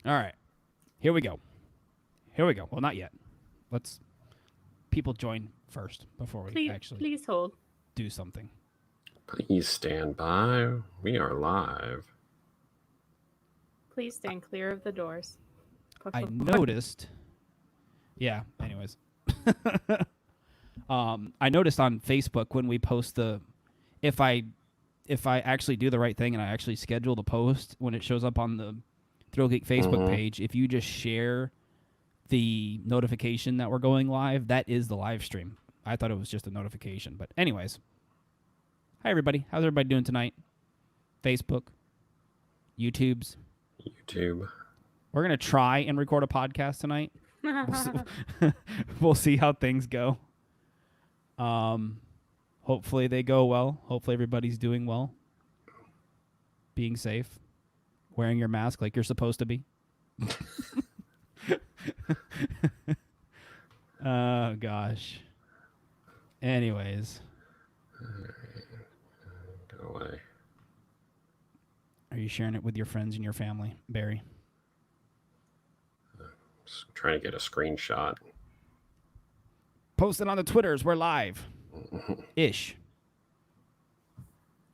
All right. Here we go. Well, not yet. Let's people join first before we Please hold. do something. Please stand by. We are live. Please stand clear of the doors. I noticed. Yeah. Anyways, I noticed on Facebook when we post if I actually do the right thing and I actually schedule the post when it shows up on the ThrillGeek Facebook page, if you just share the notification that we're going live, that is the live stream. I thought it was just a notification, but anyways. Hi everybody. How's everybody doing tonight? Facebook, YouTube. We're going to try and record a podcast tonight. We'll see how things go. Hopefully they go well. Hopefully everybody's doing well. Being safe. Wearing your mask like you're supposed to be. Oh, gosh. Anyways. Go away. Are you sharing it with your friends and your family, Barry? Just trying to get a screenshot. Post it on the Twitters. We're live. Ish.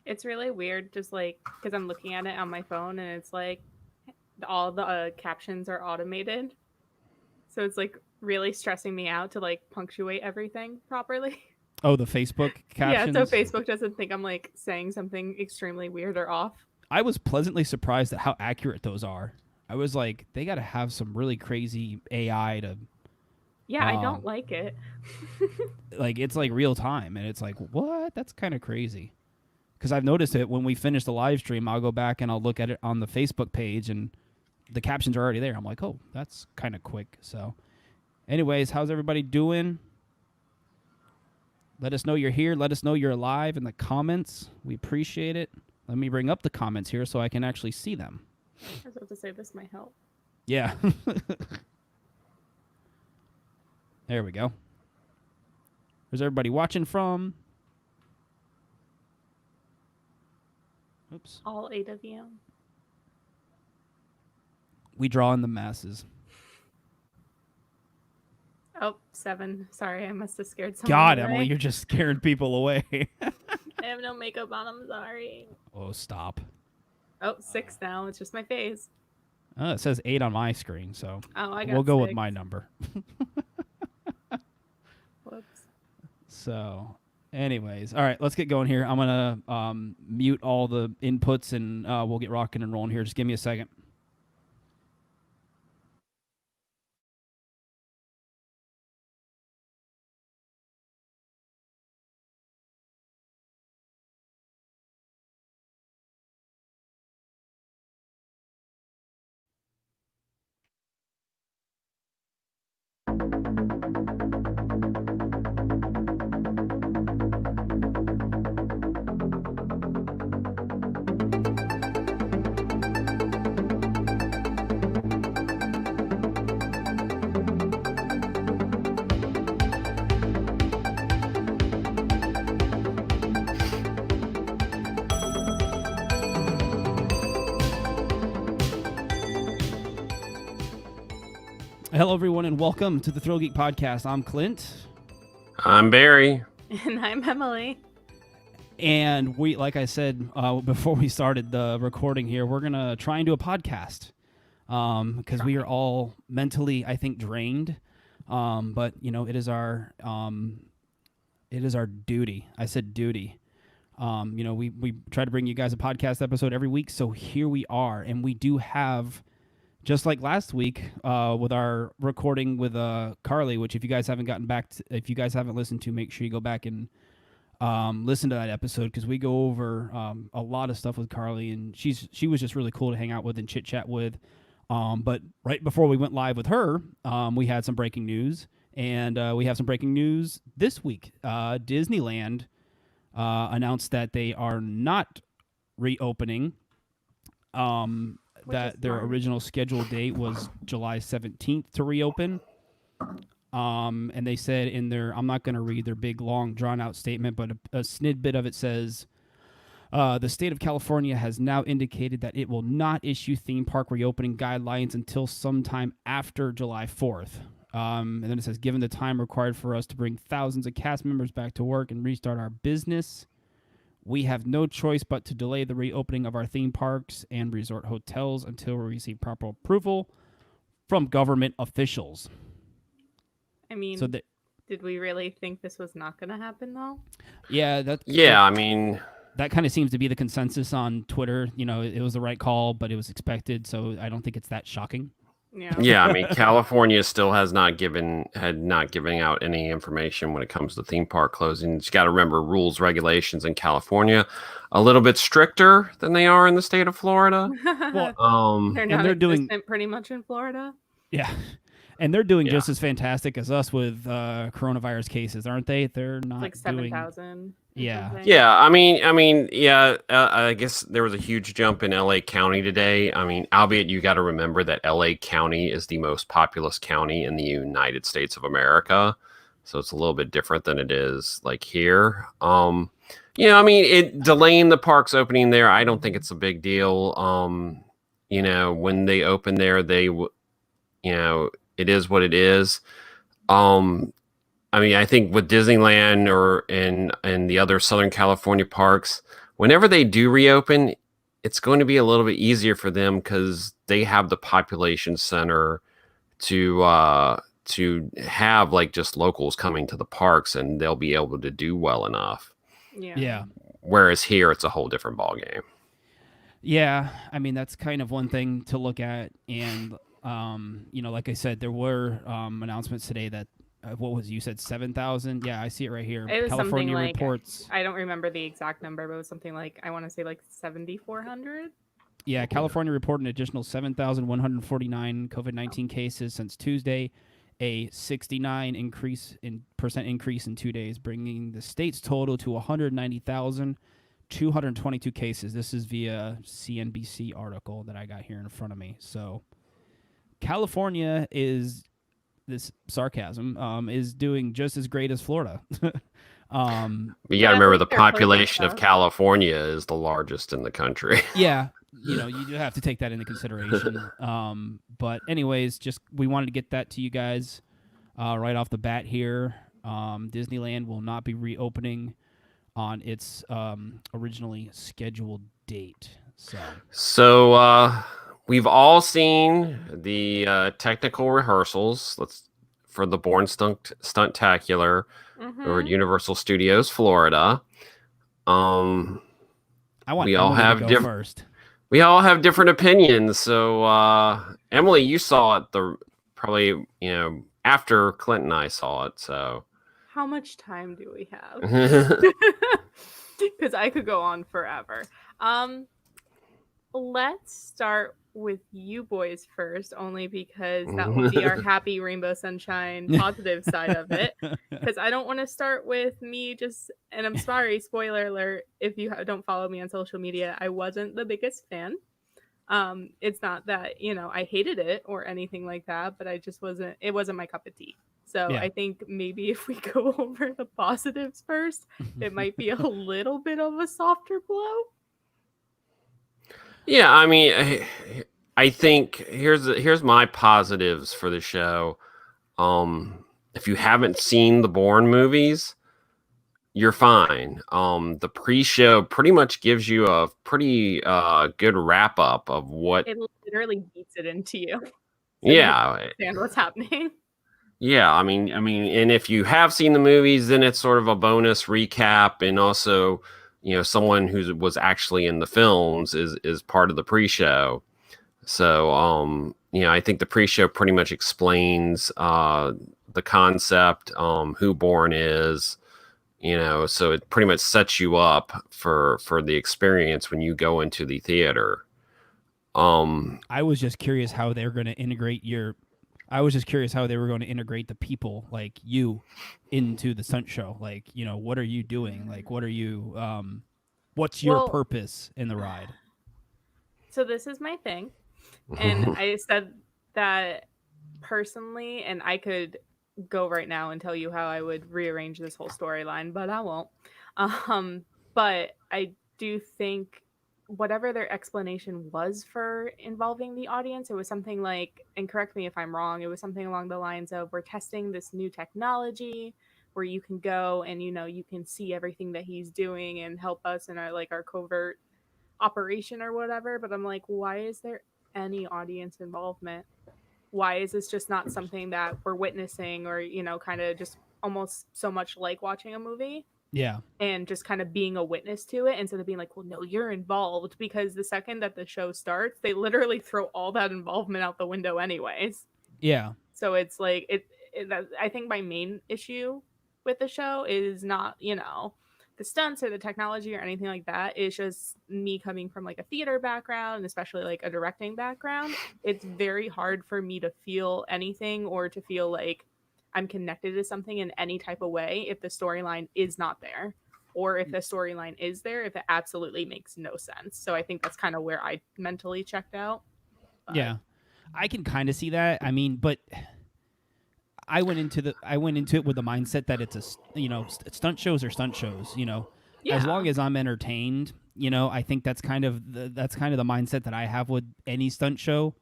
It's really weird, just like, because I'm looking at it on my phone and it's like all the captions are automated. So it's like really stressing me out to like punctuate everything properly. Oh, the Facebook captions? Yeah, so Facebook doesn't think I'm like saying something extremely weird or off. I was pleasantly surprised at how accurate those are. I was like, they got to have some really crazy AI to... Yeah, I don't like it. Like, it's like real time, and it's like, what? That's kind of crazy. Because I've noticed it when we finish the live stream, I'll go back and I'll look at it on the Facebook page, and the captions are already there. I'm like, oh, that's kind of quick. So, anyways, how's everybody doing? Let us know you're here. Let us know you're alive in the comments. We appreciate it. Let me bring up the comments here so I can actually see them. I was about to say this might help. Yeah. There we go. Where's everybody watching from? Oops. All 8 of you. We draw in the masses. Oh, 7. Sorry, I must have scared someone God, away. Emily, you're just scaring people away. I have no makeup on, I'm sorry. Oh, stop. Oh, 6 now. It's just my face. It says 8 on my screen, so We'll go 6. with my number. Whoops. So, anyways, all right, let's get going here. I'm going to mute all the inputs, and we'll get rocking and rolling here. Just give me a second. Hello, everyone, and welcome to the ThrillGeek Podcast. I'm Clint. I'm Barry. And I'm Emily. And we, like I said before we started the recording here, we're going to try and do a podcast because we are all mentally, I think, drained. But, you know, it is our duty. I said duty. You know, we try to bring you guys a podcast episode every week. So here we are. And we do have... Just like last week with our recording with Carly, which if you guys haven't if you guys haven't listened to, make sure you go back and listen to that episode because we go over a lot of stuff with Carly, and she was just really cool to hang out with and chit chat with. But right before we went live with her, we had some breaking news, and we have some breaking news this week. Disneyland announced that they are not reopening. That their original scheduled date was July 17th to reopen. And they said in their, I'm not going to read their big, long, drawn-out statement, but a snippet of it says, The state of California has now indicated that it will not issue theme park reopening guidelines until sometime after July 4th. And then it says, given the time required for us to bring thousands of cast members back to work and restart our business, we have no choice but to delay the reopening of our theme parks and resort hotels until we receive proper approval from government officials. I mean, So did we really think this was not going to happen, though? yeah, I mean, that kind of seems to be the consensus on Twitter. You know, it was the right call, but it was expected, so I don't think it's that shocking. Yeah, I mean, California still had not giving out any information when it comes to theme park closings. You got to remember rules, regulations in California a little bit stricter than they are in the state of Florida. Well, they're doing pretty much in Florida. Yeah. And they're doing just as fantastic as us with coronavirus cases, aren't they? They're not like 7,000. Yeah. Yeah. I mean, yeah. I guess there was a huge jump in LA County today. I mean, albeit you got to remember that LA County is the most populous county in the United States of America, so it's a little bit different than it is like here. I mean, delaying the parks opening there, I don't think it's a big deal. When they open there, it is what it is. I mean, I think with Disneyland and the other Southern California parks, whenever they do reopen, it's going to be a little bit easier for them because they have the population center to have like just locals coming to the parks, and they'll be able to do well enough. Yeah. Whereas here, it's a whole different ballgame. Yeah, I mean that's kind of one thing to look at, and like I said, there were announcements today that. What was you said 7,000? Yeah, I see it right here. It was California like, reports. I don't remember the exact number, but it was something like I want to say like 7,400. Yeah, California reported an additional 7,149 COVID-19 cases since Tuesday, a 69% increase in 2 days, bringing the state's total to 190,222 cases. This is via CNBC article that I got here in front of me. So, California is. This sarcasm is doing just as great as Florida. You got to remember the population of California is the largest in the country. Yeah, you do have to take that into consideration. But anyways, just we wanted to get that to you guys right off the bat here. Disneyland will not be reopening on its originally scheduled date. So we've all seen the technical rehearsals for the Bourne Stuntacular or at Universal Studios Florida. We all have different opinions. So Emily, you saw it probably after Clint and I saw it. So how much time do we have? Because I could go on forever. Let's start with you boys first, only because that will be our happy rainbow sunshine positive side of it. Because I don't want to start with me and I'm sorry, spoiler alert, if you don't follow me on social media, I wasn't the biggest fan. It's not that, I hated it or anything like that, but it wasn't my cup of tea. So yeah. I think maybe if we go over the positives first, it might be a little bit of a softer blow. Yeah, I mean, I think here's my positives for the show. If you haven't seen the Bourne movies, you're fine. The pre-show pretty much gives you a pretty good wrap up of what it literally beats it into you. So yeah, you understand what's happening. Yeah, I mean, and if you have seen the movies, then it's sort of a bonus recap, and also, someone who was actually in the films is part of the pre-show. So, I think the pre-show pretty much explains the concept, who Bourne is, so it pretty much sets you up for the experience when you go into the theater. I was just curious how they're going to integrate the people like you into the stunt show. Like, what are you doing? Like, what are you, what's your purpose in the ride? So this is my thing. And I said that personally, and I could go right now and tell you how I would rearrange this whole storyline, but I won't. But I do think whatever their explanation was for involving the audience, it was something like, and correct me if I'm wrong, it was something along the lines of, we're testing this new technology where you can go and, you know, you can see everything that he's doing and help us in our, like, our covert operation or whatever. But I'm like, why is there any audience involvement? Why is this just not something that we're witnessing, or, you know, kind of just almost so much like watching a movie? Yeah. And just kind of being a witness to it instead of being like, well, no, you're involved. Because the second that the show starts, they literally throw all that involvement out the window anyways. Yeah. So it's like, I think my main issue with the show is not, you know, the stunts or the technology or anything like that. It's just me coming from like a theater background, and especially like a directing background. It's very hard for me to feel anything or to feel like I'm connected to something in any type of way if the storyline is not there, or if the storyline is there, if it absolutely makes no sense. So I think that's kind of where I mentally checked out. But Yeah. I can kind of see that. I mean, but I went into it with the mindset that it's stunt shows are stunt shows, you know. yeah, As long as I'm entertained, you know, I think that's kind of the mindset that I have with any stunt show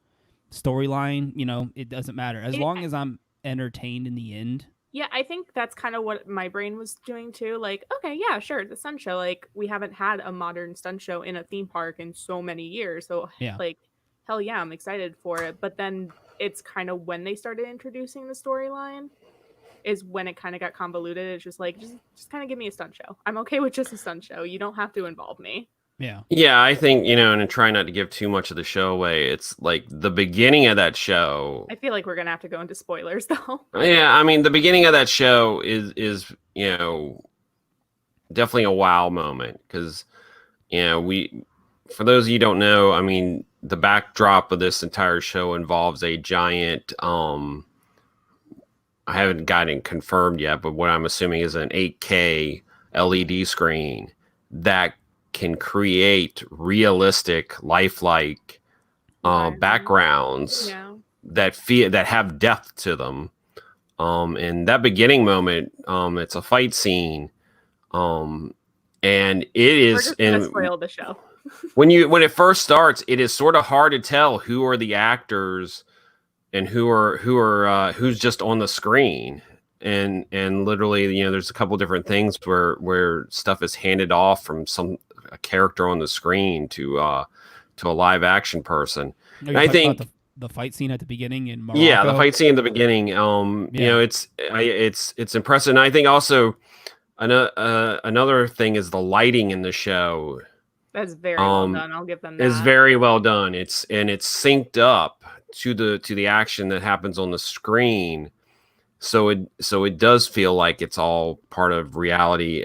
storyline, you know, it doesn't matter. As long as I'm entertained in the end. yeah, I think that's kind of what my brain was doing too. Like, okay, yeah, sure, the stunt show. Like, we haven't had a modern stunt show in a theme park in so many years. So, Yeah. like, hell yeah, I'm excited for it. But then it's kind of when they started introducing the storyline is when it kind of got convoluted. It's just like, just kind of give me a stunt show. I'm okay with just a stunt show. You don't have to involve me. Yeah. Yeah, I think, you know, and try not to give too much of the show away. It's like the beginning of that show. I feel like we're gonna have to go into spoilers though. Yeah, I mean, the beginning of that show is you know, definitely a wow moment, because, you know, for those of you who don't know, I mean, the backdrop of this entire show involves a giant I haven't gotten it confirmed yet, but what I'm assuming is an 8K LED screen that can create realistic, lifelike backgrounds Yeah. that have depth to them. And that beginning moment, it's a fight scene, and it We're is. just gonna And spoil the show. when it first starts, it is sort of hard to tell who are the actors and who's just on the screen. And literally, you know, there's a couple different things where stuff is handed off from a character on the screen to a live action person. Are you And I talking think about the fight scene at the beginning in Morocco? yeah, the fight scene in the beginning, you know, it's impressive. And I think also another thing is the lighting in the show. That's very well done. I'll give them that. It's very well done. It's synced up to the action that happens on the screen. So it does feel like it's all part of reality.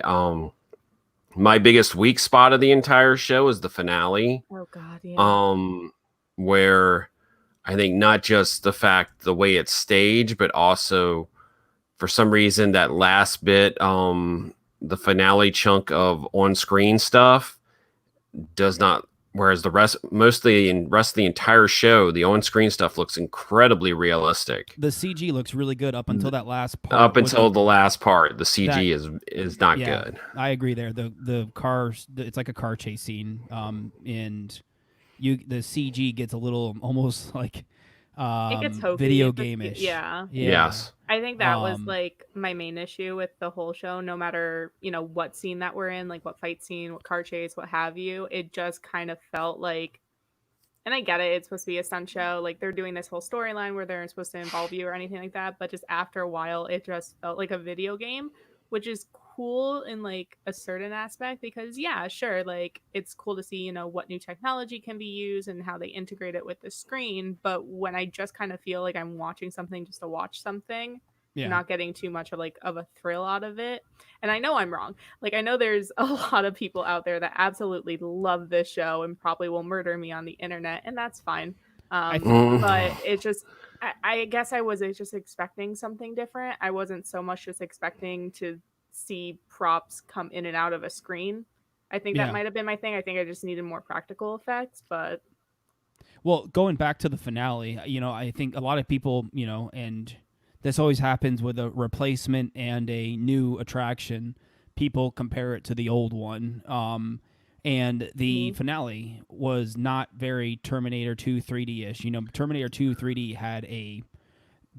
My biggest weak spot of the entire show is the finale. Oh God, yeah. Where I think not just the way it's staged, but also for some reason that last bit, the finale chunk of on-screen stuff does not. Whereas the rest of the entire show, the on-screen stuff looks incredibly realistic. The CG looks really good up until that last part. Up until the last part, the CG is not good. I agree there. The cars, it's like a car chase scene, and the CG gets a little almost like It gets hokey. video game-ish. Yeah. Yes. I think that was like my main issue with the whole show. No matter, you know, what scene that we're in, like what fight scene, what car chase, what have you, it just kind of felt like, and I get it, it's supposed to be a stunt show, like they're doing this whole storyline where they're supposed to involve you or anything like that, but just after a while it just felt like a video game, which is cool in like a certain aspect, because yeah, sure, like it's cool to see, you know, what new technology can be used and how they integrate it with the screen. But when I just kind of feel like I'm watching something just to watch something, not getting too much of a thrill out of it. And I know I'm wrong. Like, I know there's a lot of people out there that absolutely love this show and probably will murder me on the internet, and that's fine. But it's just, I guess I was just expecting something different. I wasn't so much just expecting to see props come in and out of a screen. I think that might have been my thing. I think I just needed more practical effects. But well, going back to the finale, you know, I think a lot of people, you know, and this always happens with a replacement and a new attraction, people compare it to the old one. And the finale was not very Terminator 2 3D-ish. You know, Terminator 2 3D had a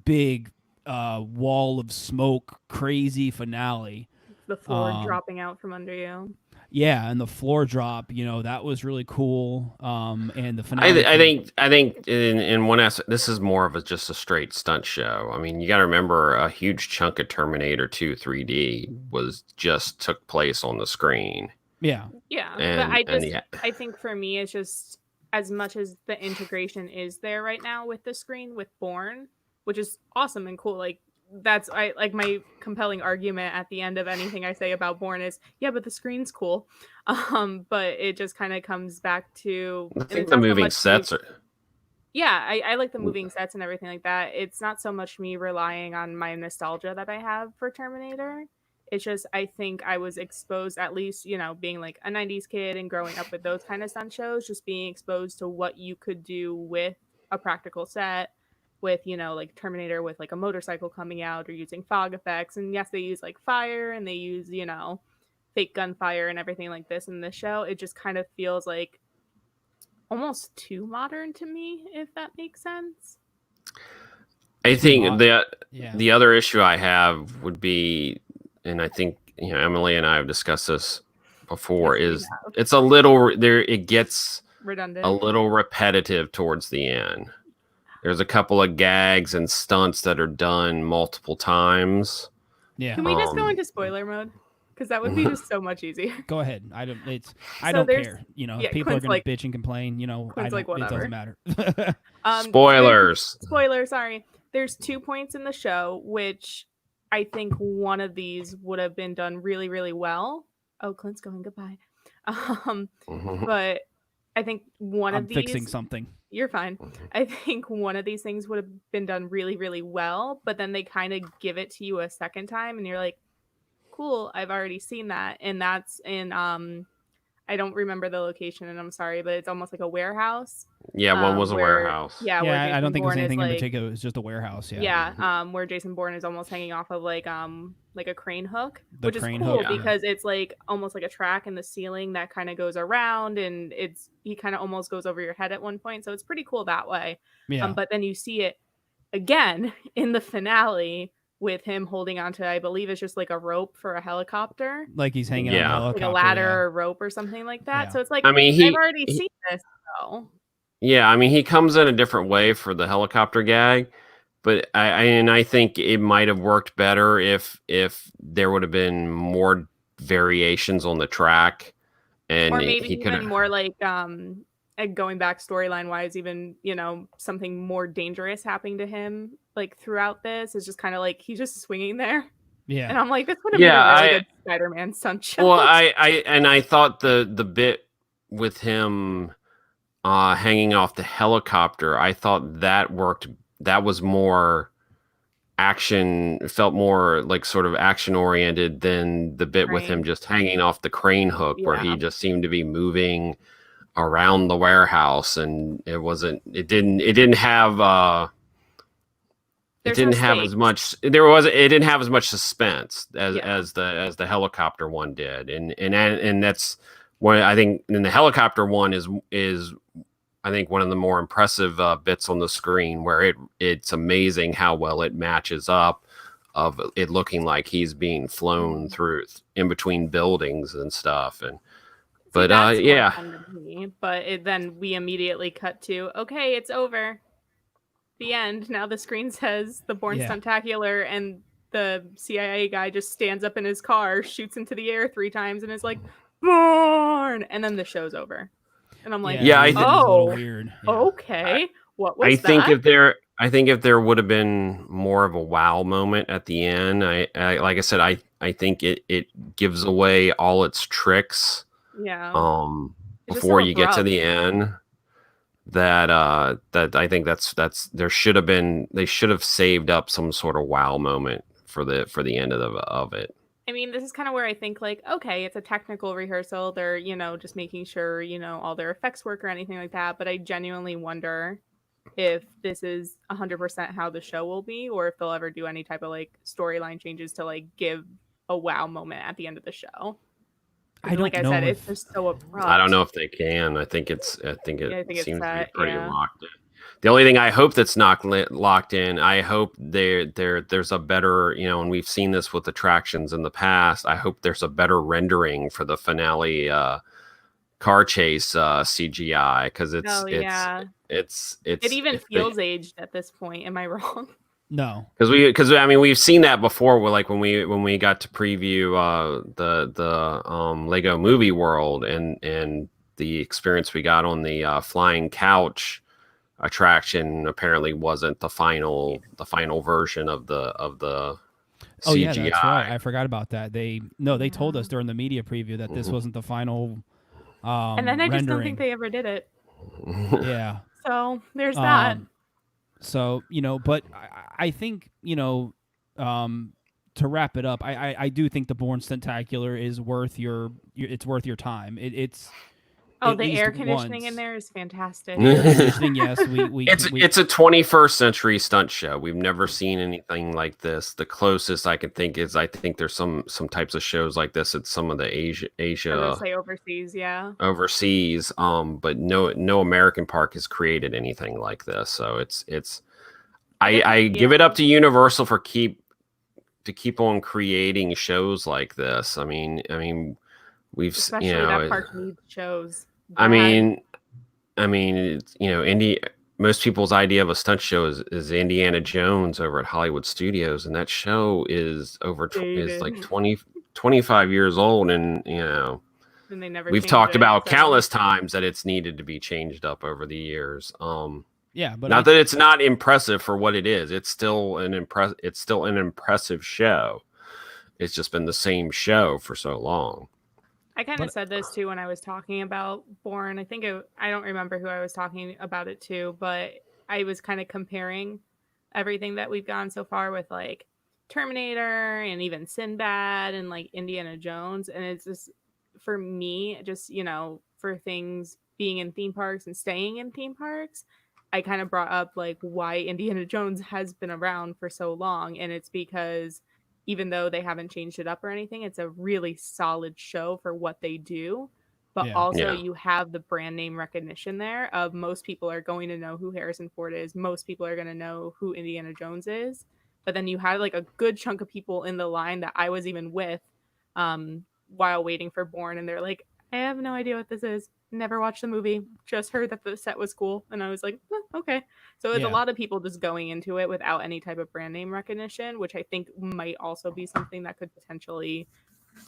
big wall of smoke, crazy finale. The floor dropping out from under you. Yeah, and the floor drop, you know, that was really cool. And the finale. I think in one aspect, this is more of just a straight stunt show. I mean, you got to remember a huge chunk of Terminator 2 3D took place on the screen. Yeah. Yeah. And, but I think for me, it's just as much as the integration is there right now with the screen with Bourne, which is awesome and cool. Like, that's my compelling argument at the end of anything I say about Bourne is, yeah, but the screen's cool. But it just kind of comes back to, I think the moving sets are. Yeah, I like the moving sets and everything like that. It's not so much me relying on my nostalgia that I have for Terminator. It's just, I think I was exposed, at least, you know, being like a 90s kid and growing up with those kind of stunt shows, just being exposed to what you could do with a practical set, with, you know, like Terminator with like a motorcycle coming out or using fog effects. And yes, they use like fire and they use, you know, fake gunfire and everything like this in this show. It just kind of feels like almost too modern to me, if that makes sense. I think the other issue I have would be, and I think, you know, Emily and I have discussed this before, is it's a little there. It gets redundant, a little repetitive towards the end. There's a couple of gags and stunts that are done multiple times. Yeah. Can we just go into spoiler mode? Because that would be just so much easier. Go ahead. I don't care. You know, if people Quinn's are going to bitch and complain, you know, it doesn't matter. Spoilers. Spoilers. Sorry. There's 2 points in the show, which I think one of these would have been done really, really well. Oh, Clint's going goodbye. But I think I'm fixing something. You're fine. I think one of these things would have been done really, really well, but then they kind of give it to you a second time and you're like, cool, I've already seen that. And that's in I don't remember the location and I'm sorry, but it's almost like a warehouse. Yeah, one was a warehouse. Yeah, I don't think there's anything in particular. It's just a warehouse. Where Jason Bourne is almost hanging off of like a crane hook, which is cool because it's like almost like a track in the ceiling that kind of goes around, and he kind of almost goes over your head at one point, so it's pretty cool that way. Yeah. But then you see it again in the finale with him holding onto, I believe it's just like a rope for a helicopter, like he's hanging on a helicopter, like a ladder or a rope or something like that. So it's like, I mean, I've already seen this though. Yeah, I mean, he comes in a different way for the helicopter gag, but I think it might have worked better if there would have been more variations on the track, and or maybe even more like going back storyline wise, even, you know, something more dangerous happening to him like throughout this is just kind of like he's just swinging there. Yeah, and I'm like, this would have been a really good Spider-Man stunt show. Well, I thought the bit with him hanging off the helicopter, I thought that worked. That was more action, felt more like sort of action oriented than the bit with him just hanging off the crane hook, where he just seemed to be moving around the warehouse, and it didn't have as much suspense as the helicopter one did, and that's what I think. And the helicopter one is I think one of the more impressive bits on the screen, where it's amazing how well it matches up, of it looking like he's being flown through in between buildings and stuff. And but then we immediately cut to, okay, it's over. The end. Now the screen says the Bourne Stuntacular, and the CIA guy just stands up in his car, shoots into the air 3 times, and is like, Bourne! And then the show's over. And I'm like, weird. Yeah. Okay. What was that? I think if there would have been more of a wow moment at the end, I like I said, I think it gives away all its tricks. Yeah. Before you get to the end, that I think they should have saved up some sort of wow moment for the end of it. I mean, this is kind of where I think, like, okay, it's a technical rehearsal. They're, you know, just making sure, you know, all their effects work or anything like that. But I genuinely wonder if this is 100% how the show will be, or if they'll ever do any type of like storyline changes to like give a wow moment at the end of the show. I don't like I know said, if it's just so abrupt. I don't know if they can. I think it I think it's seems to be set, pretty yeah. locked in. The only thing I hope that's not locked in, I hope there's a better, and we've seen this with attractions in the past. I hope there's a better rendering for the finale car chase CGI, because It even feels aged at this point. Am I wrong? no. Because we've seen that before. When we got to preview the Lego Movie World, and the experience we got on the flying couch attraction apparently wasn't the final version of the CGI. Oh yeah, that's right. I forgot about that. They told us during the media preview that this wasn't the final and then I just don't think rendering. they ever did it. Yeah. So there's that. So, but I think, to wrap it up, I do think the Bourne Stuntacular is worth it's worth your time. It's the air conditioning in there is fantastic. The air conditioning, yes. It's a 21st century stunt show. We've never seen anything like this. The closest I can think is, I think there's some types of shows like this at some of the Asia. I would say overseas, yeah. Overseas, but no American park has created anything like this. So I give it up to Universal to keep on creating shows like this. I mean, we've especially that park needs shows. I mean, most people's idea of a stunt show is Indiana Jones over at Hollywood Studios, and that show is is like 25 years old, and and they never we've talked about countless times that it's needed to be changed up over the years. Yeah, but not that it's not impressive for what it is. It's still an impressive show. It's just been the same show for so long. I kind of said this too when I was talking about Bourne. I don't remember who I was talking about it to, but I was kind of comparing everything that we've gone so far with like Terminator and even Sinbad and like Indiana Jones. And it's just, for me, just, for things being in theme parks and staying in theme parks, I kind of brought up like why Indiana Jones has been around for so long. And it's because even though they haven't changed it up or anything, it's a really solid show for what they do. But you have the brand name recognition there of most people are going to know who Harrison Ford is. Most people are going to know who Indiana Jones is. But then you had like a good chunk of people in the line that I was even with while waiting for Bourne. And they're like, I have no idea what this is. Never watched the movie. Just heard that the set was cool. And I was like, okay. So it's a lot of people just going into it without any type of brand name recognition, which I think might also be something that could potentially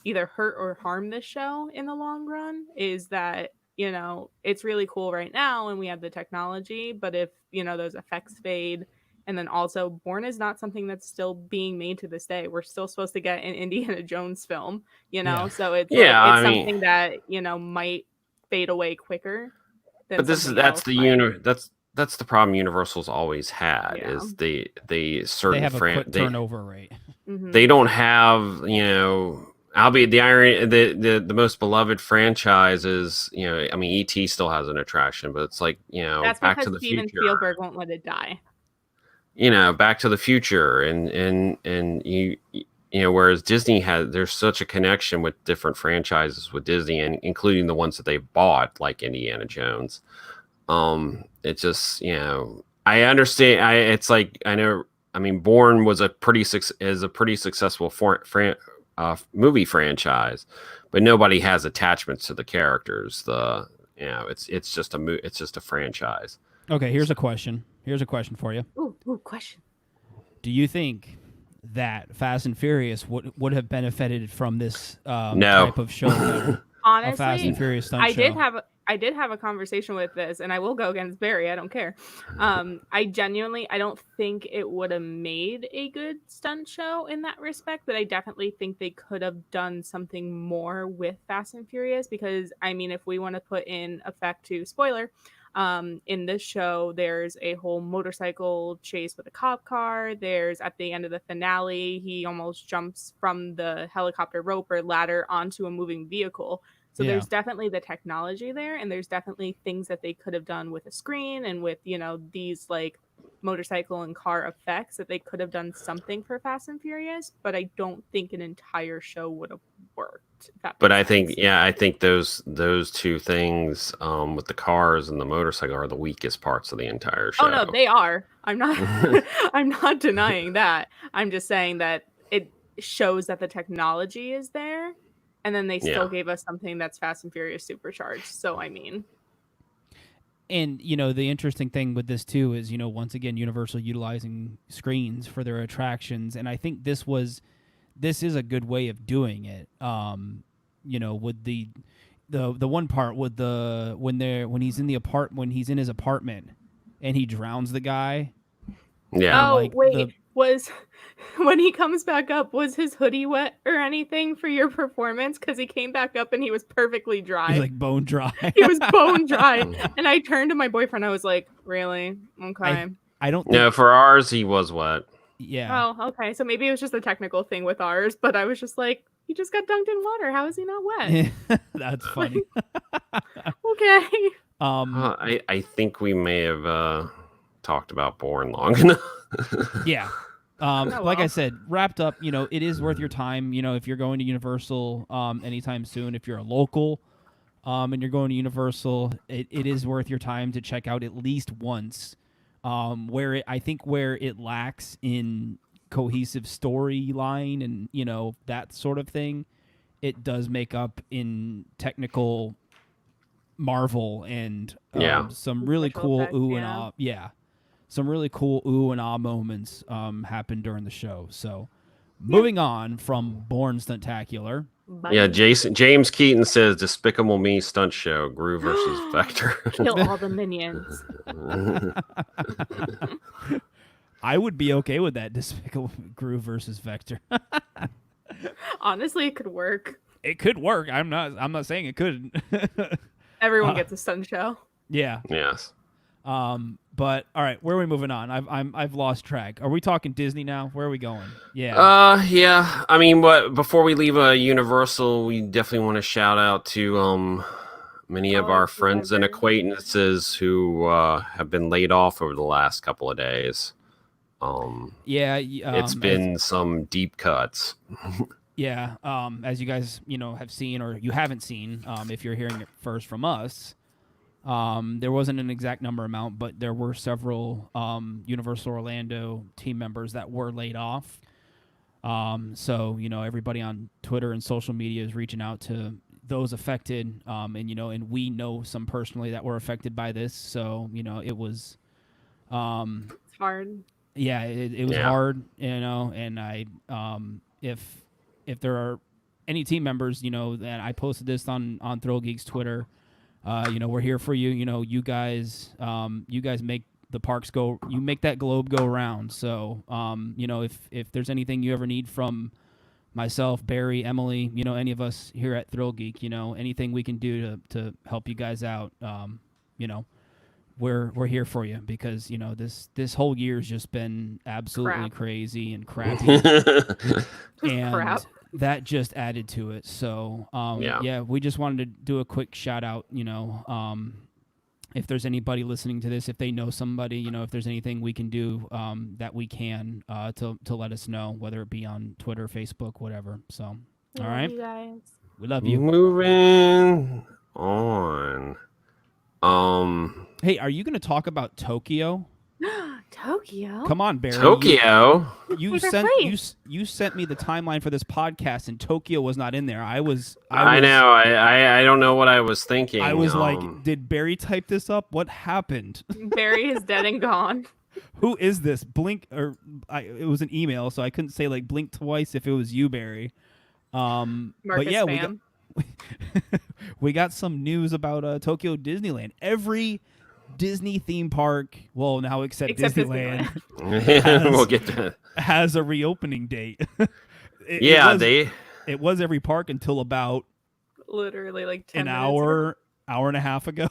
either hurt or harm this show in the long run. Is that, it's really cool right now and we have the technology, but if, those effects fade, and then also Bourne is not something that's still being made to this day. We're still supposed to get an Indiana Jones film, so it's something that, might fade away quicker. But that's the problem Universal's always had is they have a quick turnover rate. Mm-hmm. They don't have, albeit the irony, the most beloved franchises, E.T. still has an attraction, but it's like, that's Back to because the Steven Future. Spielberg won't let it die. Back to the Future, and whereas Disney there's such a connection with different franchises with Disney, and including the ones that they bought, like Indiana Jones. It just, I understand. It's like, I know. I mean, Bourne was a pretty successful movie franchise, but nobody has attachments to the characters. It's just a franchise. Okay, here's a question. Here's a question for you. Ooh, question. Do you think that Fast and Furious would have benefited from this No. type of show? Honestly, a Fast and Furious stunt show? I did have a conversation with this, and I will go against Barry. I don't care. I don't think it would have made a good stunt show in that respect, but I definitely think they could have done something more with Fast and Furious, because, if we want to put in effect to spoiler, in this show, there's a whole motorcycle chase with a cop car. There's, at the end of the finale, he almost jumps from the helicopter rope or ladder onto a moving vehicle. So there's definitely the technology there, and there's definitely things that they could have done with a screen and with, these like motorcycle and car effects that they could have done something for Fast and Furious, but I don't think an entire show would have worked. If that But makes sense. I think those two things with the cars and the motorcycle are the weakest parts of the entire show. Oh no, they are. I'm not I'm not denying that. I'm just saying that it shows that the technology is there, and then they still gave us something that's Fast and Furious supercharged. So I mean, And the interesting thing with this too is once again Universal utilizing screens for their attractions, and I think this is a good way of doing it. With the one part with when he's in his apartment and he drowns the guy. Yeah. oh wait, was when he comes back up, was his hoodie wet or anything for your performance? Because he came back up and he was perfectly dry. He's like bone dry. He was bone dry, and I turned to my boyfriend. I was like, "Really? Okay." I don't think, No, for ours he was wet. yeah. Oh, okay. So maybe it was just a technical thing with ours, but I was just like, he just got dunked in water. How is he not wet? That's funny. Okay. I think we may have talked about Bourne long enough. Yeah. Oh, Like I well. said, wrapped up, it is worth your time, if you're going to Universal anytime soon, if you're a local and you're going to Universal, it is worth your time to check out at least once. Where it lacks in cohesive storyline and that sort of thing, it does make up in technical marvel and some really Special cool effects, ooh and ah. Yeah, some really cool ooh and ah moments happened during the show. So moving on from Bourne Stuntacular. Yeah, James Keaton says Despicable Me stunt show, Gru versus Vector. Kill all the minions. I would be okay with that. Despicable Gru versus Vector. Honestly, it could work. It could work. I'm not saying it couldn't. Everyone gets a stunt show. Yeah. Yes. But all right, where are we moving on? I've lost track. Are we talking Disney now? Where are we going? Yeah. Yeah. I mean, before we leave Universal, we definitely want to shout out to many of our friends and acquaintances who have been laid off over the last couple of days. It's been some deep cuts. Yeah. As you guys, have seen or you haven't seen, if you're hearing it first from us, there wasn't an exact number amount, but there were several Universal Orlando team members that were laid off. So everybody on Twitter and social media is reaching out to those affected, and we know some personally that were affected by this. So it was, It's hard. yeah, it was hard, and I, if there are any team members, that I posted this on ThrillGeek's Twitter. We're here for you. You guys make the parks go. You make that globe go round. So, if there's anything you ever need from myself, Barry, Emily, any of us here at ThrillGeek, anything we can do to help you guys out, we're here for you because this whole year's just been absolutely crazy and crappy, and crap. that just added to it. So we just wanted to do a quick shout out. If there's anybody listening to this, if they know somebody, if there's anything we can do that we can to let us know, whether it be on Twitter, Facebook, whatever. So all right, You guys. we love you. Moving on. Hey, are you going to talk about Tokyo? Tokyo. Come on, Barry. Tokyo. You sent me the timeline for this podcast, and Tokyo was not in there. I know. I don't know what I was thinking. I was like, did Barry type this up? What happened? Barry is dead and gone. Who is this? Blink it was an email, so I couldn't say like blink twice if it was you, Barry. Marcus but yeah, spam. we got some news about Tokyo Disneyland. Every Disney theme park, well, now except Disneyland. We'll get to has a reopening date. It was every park until about literally like 10 an minutes hour and a half ago.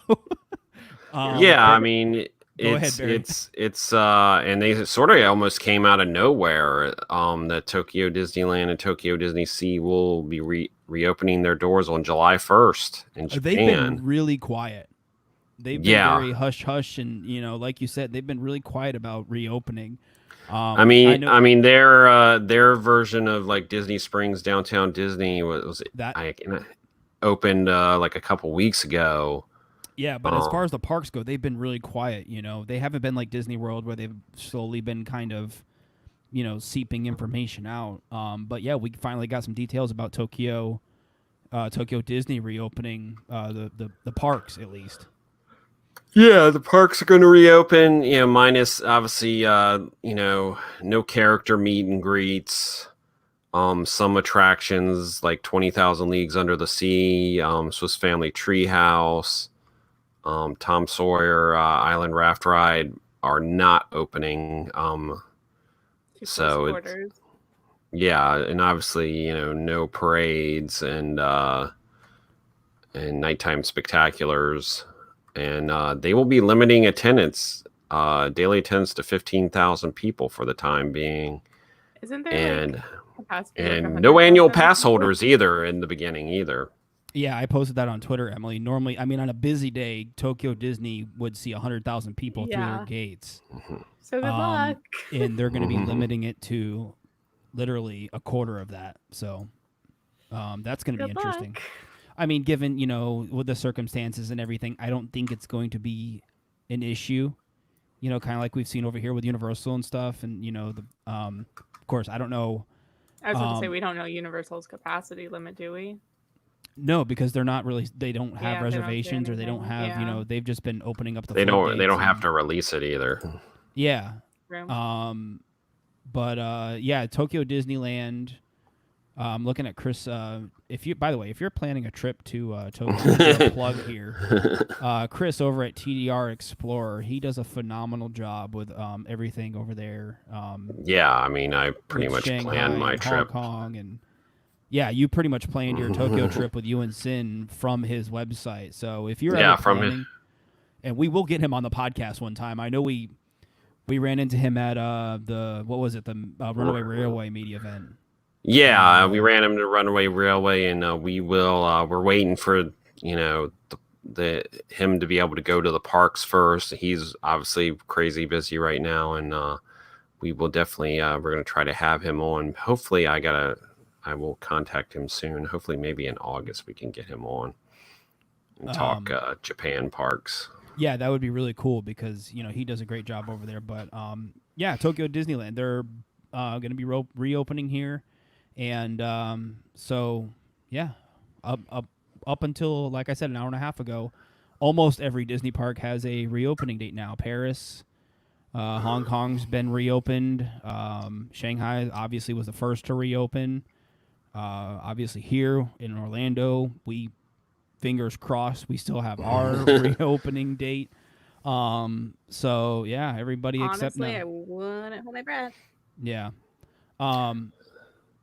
I mean, ahead, Barry. it's and they sort of almost came out of nowhere. That Tokyo Disneyland and Tokyo Disney Sea will be reopening their doors on July 1st in Japan. They've been really quiet. they've been very hush hush, and like you said, they've been really quiet about reopening. I mean, their version of like Disney Springs Downtown Disney was that opened like a couple weeks ago. Yeah, but as far as the parks go, they've been really quiet. They haven't been like Disney World where they've slowly been kind of, seeping information out. But yeah, we finally got some details about Tokyo Disney reopening the parks at least. Yeah, the parks are going to reopen, minus obviously, no character meet and greets. Some attractions like 20,000 Leagues Under the Sea, Swiss Family Treehouse, Tom Sawyer Island Raft Ride are not opening. So it's, yeah, and obviously, no parades and nighttime spectaculars. And they will be limiting attendance, daily attendance to 15,000 people for the time being. Isn't there and no annual pass holders either in the beginning either. Yeah, I posted that on Twitter, Emily. Normally, on a busy day, Tokyo Disney would see 100,000 people through their gates. So good luck. And they're going to be limiting it to literally a quarter of that. So that's going to be interesting. Luck. I mean, given, with the circumstances and everything, I don't think it's going to be an issue, kind of like we've seen over here with Universal and stuff. And, of course, I don't know. I was going to say, we don't know Universal's capacity limit, do we? No, because they're not really, they don't have reservations or they don't have, they've just been opening up the They don't have to release it either. Yeah. True. But Tokyo Disneyland. Looking at Chris, if you're planning a trip to Tokyo, plug here. Chris over at TDR Explorer, he does a phenomenal job with everything over there. I pretty much planned my trip. Hong Kong, and you pretty much planned your Tokyo trip with you and Sin from his website. So if you're planning, and we will get him on the podcast one time. I know we ran into him at the Runaway Railway media event. Yeah, we ran him to Runaway Railway, and we will. We're waiting for him to be able to go to the parks first. He's obviously crazy busy right now, and we will definitely. We're going to try to have him on. Hopefully, I will contact him soon. Hopefully, maybe in August we can get him on and talk Japan parks. Yeah, that would be really cool because he does a great job over there. But Tokyo Disneyland, they're going to be reopening here. And up until, like I said, an hour and a half ago, almost every Disney park has a reopening date now. Paris, Hong Kong's been reopened. Shanghai obviously was the first to reopen. Obviously here in Orlando, fingers crossed, we still have our reopening date. Everybody except now. Honestly, I wouldn't hold my breath. Yeah.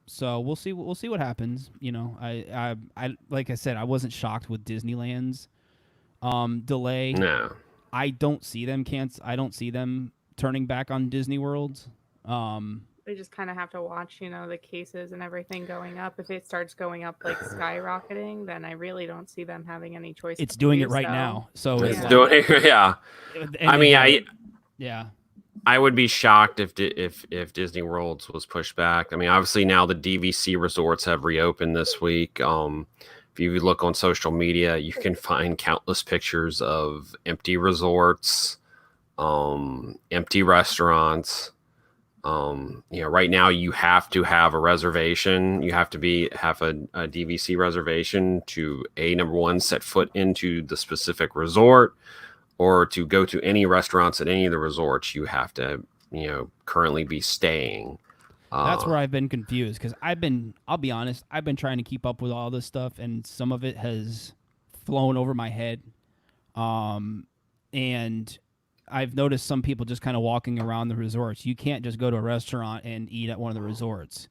So we'll see what happens. I like I said, I wasn't shocked with Disneyland's delay. No. I don't see them I don't see them turning back on Disney World. They just kind of have to watch, the cases and everything going up. If it starts going up like skyrocketing, then I really don't see them having any choice. It's doing it right now. So it's doing yeah. Yeah. I would be shocked if Disney World was pushed back. I mean, obviously now the DVC resorts have reopened this week. If you look on social media, you can find countless pictures of empty resorts, empty restaurants. Right now you have to have a reservation. You have to have a DVC reservation to number one, set foot into the specific resort. Or to go to any restaurants at any of the resorts, you have to, currently be staying. That's where I've been confused because I'll be honest, I've been trying to keep up with all this stuff and some of it has flown over my head. And I've noticed some people just kind of walking around the resorts. You can't just go to a restaurant and eat at one of the resorts.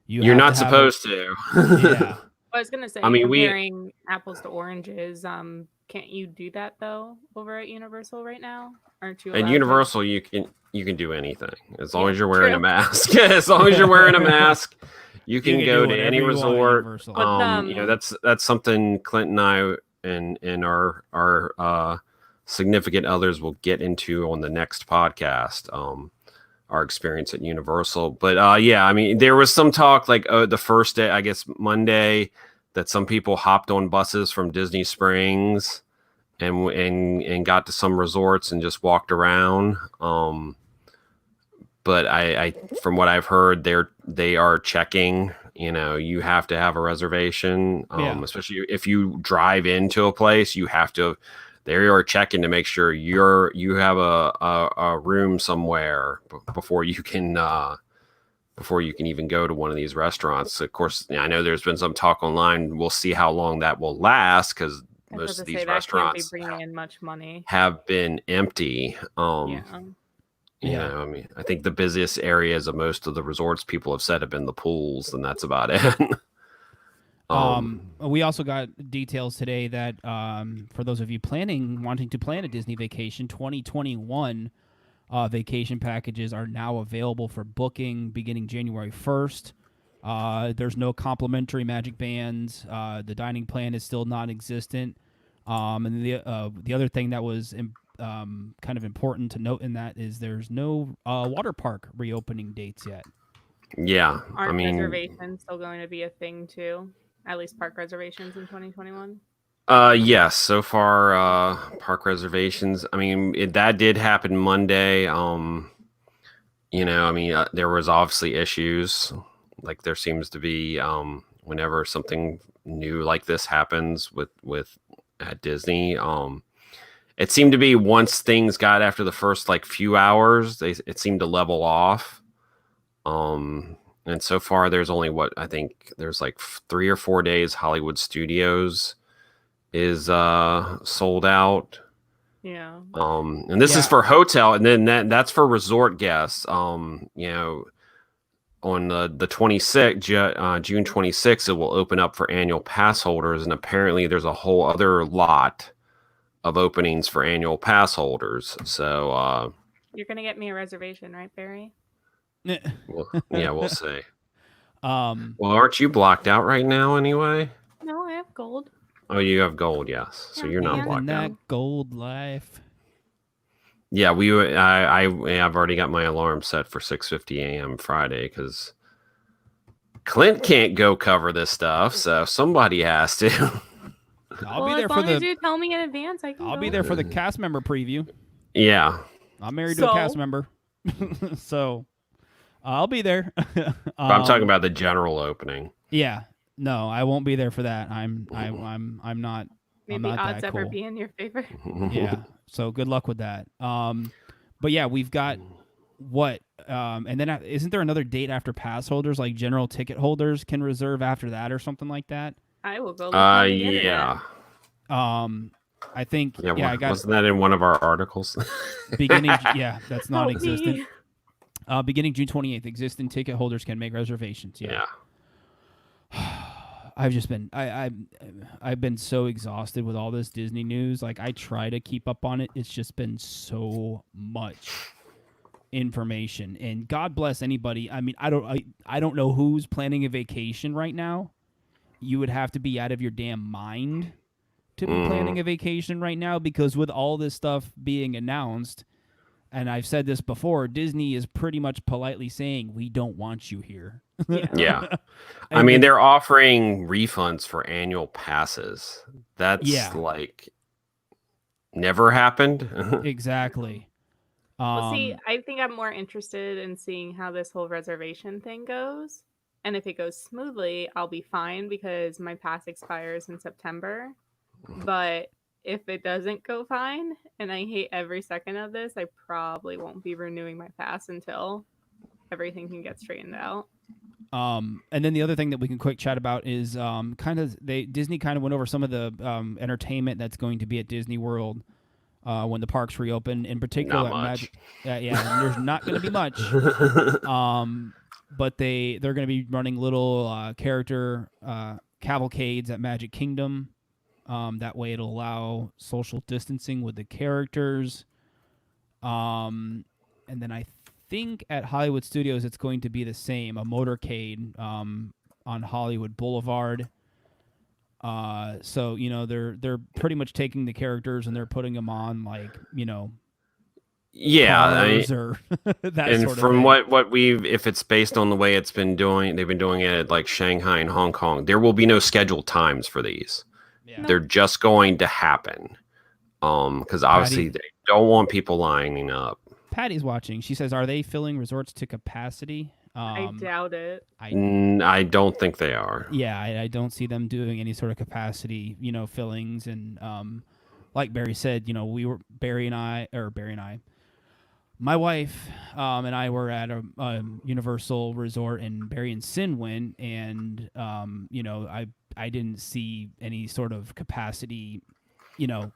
You're not supposed to. Yeah. I was going to say, comparing apples to oranges, can't you do that though over at Universal right now? Aren't you? At Universal, you can do anything as long as you're wearing a mask. As long as you're wearing a mask, you can go to any resort. That's something Clint and I and our significant others will get into on the next podcast. Our experience at Universal, but yeah, I mean, there was some talk like the first day, I guess Monday, that some people hopped on buses from Disney Springs and got to some resorts and just walked around. But I from what I've heard, they are checking. You know, you have to have a reservation, especially if you drive into a place. You have to. They are checking to make sure you have a room somewhere before you can even go to one of these restaurants. Of course, I know there's been some talk online. We'll see how long that will last, because most of these restaurants bringing in much money have been empty. You know, I mean, I think the busiest areas of most of the resorts, people have said, have been the pools, and that's about it. We also got details today that for those of you wanting to plan a Disney vacation, 2021 vacation packages are now available for booking beginning January 1st. There's no complimentary Magic Bands. The dining plan is still non-existent. And the other thing that was kind of important to note in that is there's no water park reopening dates yet. Yeah, Aren't reservations still going to be a thing too? At least park reservations in 2021? Yes, so far, park reservations. I mean, that did happen Monday. You know, I mean, there was obviously issues. Like there seems to be whenever something new like this happens with at Disney. It seemed to be once things got after the first like few hours, it seemed to level off. And so far, there's only I think there's like 3 or 4 days Hollywood Studios is sold out. Yeah. And this is for hotel, and then that's for resort guests. You know, on the 26th, June 26th, it will open up for annual pass holders, and apparently there's a whole other lot of openings for annual pass holders. So you're gonna get me a reservation, right, Barry? Well, yeah, we'll see. Well, aren't you blocked out right now anyway? No, I have gold. Oh, you have gold, yes. So you're not blocked out. Gold life. Yeah, I've already got my alarm set for 6:50 a.m. Friday because Clint can't go cover this stuff, so somebody has to. I'll be there for as you tell me in advance, I'll be there for the cast member preview. Yeah, I'm married to a cast member, so I'll be there. I'm talking about the general opening. Yeah, no, I won't be there for that. I'm not. Maybe I'm not odds that ever cool. be in your favor. Yeah, so good luck with that. But yeah, we've got what, and then isn't there another date after pass holders, like general ticket holders can reserve after that or something like that? I will go look on the internet. Yeah. I think. Yeah, wasn't that in one of our articles? Beginning. Yeah, that's non-existent. Beginning June 28th, existing ticket holders can make reservations. Yeah. I've just been I've been so exhausted with all this Disney news. Like I try to keep up on it. It's just been so much information. And God bless anybody. I mean, I don't know who's planning a vacation right now. You would have to be out of your damn mind to be planning a vacation right now, because with all this stuff being announced, and I've said this before, Disney is pretty much politely saying, we don't want you here. Yeah. I mean, they're offering refunds for annual passes. That's like never happened. Exactly. Well, see, I think I'm more interested in seeing how this whole reservation thing goes. And if it goes smoothly, I'll be fine because my pass expires in September. But if it doesn't go fine, and I hate every second of this, I probably won't be renewing my pass until everything can get straightened out. And then the other thing that we can quick chat about is Disney kind of went over some of the entertainment that's going to be at Disney World when the parks reopen. In particular, not much. There's not going to be much. But they're going to be running little character cavalcades at Magic Kingdom. That way it'll allow social distancing with the characters. And then I think at Hollywood Studios it's going to be the same, a motorcade on Hollywood Boulevard. So they're pretty much taking the characters and they're putting them on cars or that and sort of from thing. what we've, if it's based on the way it's been doing, they've been doing it at like Shanghai and Hong Kong. There will be no scheduled times for these. Yeah. They're just going to happen. Because obviously they don't want people lining up. Patty's watching. She says, "Are they filling resorts to capacity?" I doubt it. I don't think they are. Yeah, I don't see them doing any sort of capacity, fillings. And like Barry said, Barry and I, my wife and I were at a Universal resort, and Barry and Sin went, and I didn't see any sort of capacity,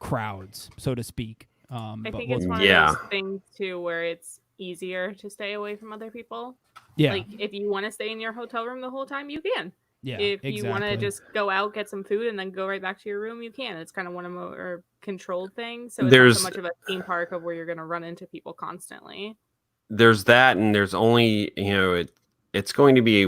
crowds, so to speak. I think it's one of those things too where it's easier to stay away from other people. Yeah. Like if you want to stay in your hotel room the whole time, you can. Yeah. If you want to just go out, get some food, and then go right back to your room, you can. It's kind of one of more controlled things. So it's not so much of a theme park of where you're going to run into people constantly. There's that, and there's only, it's going to be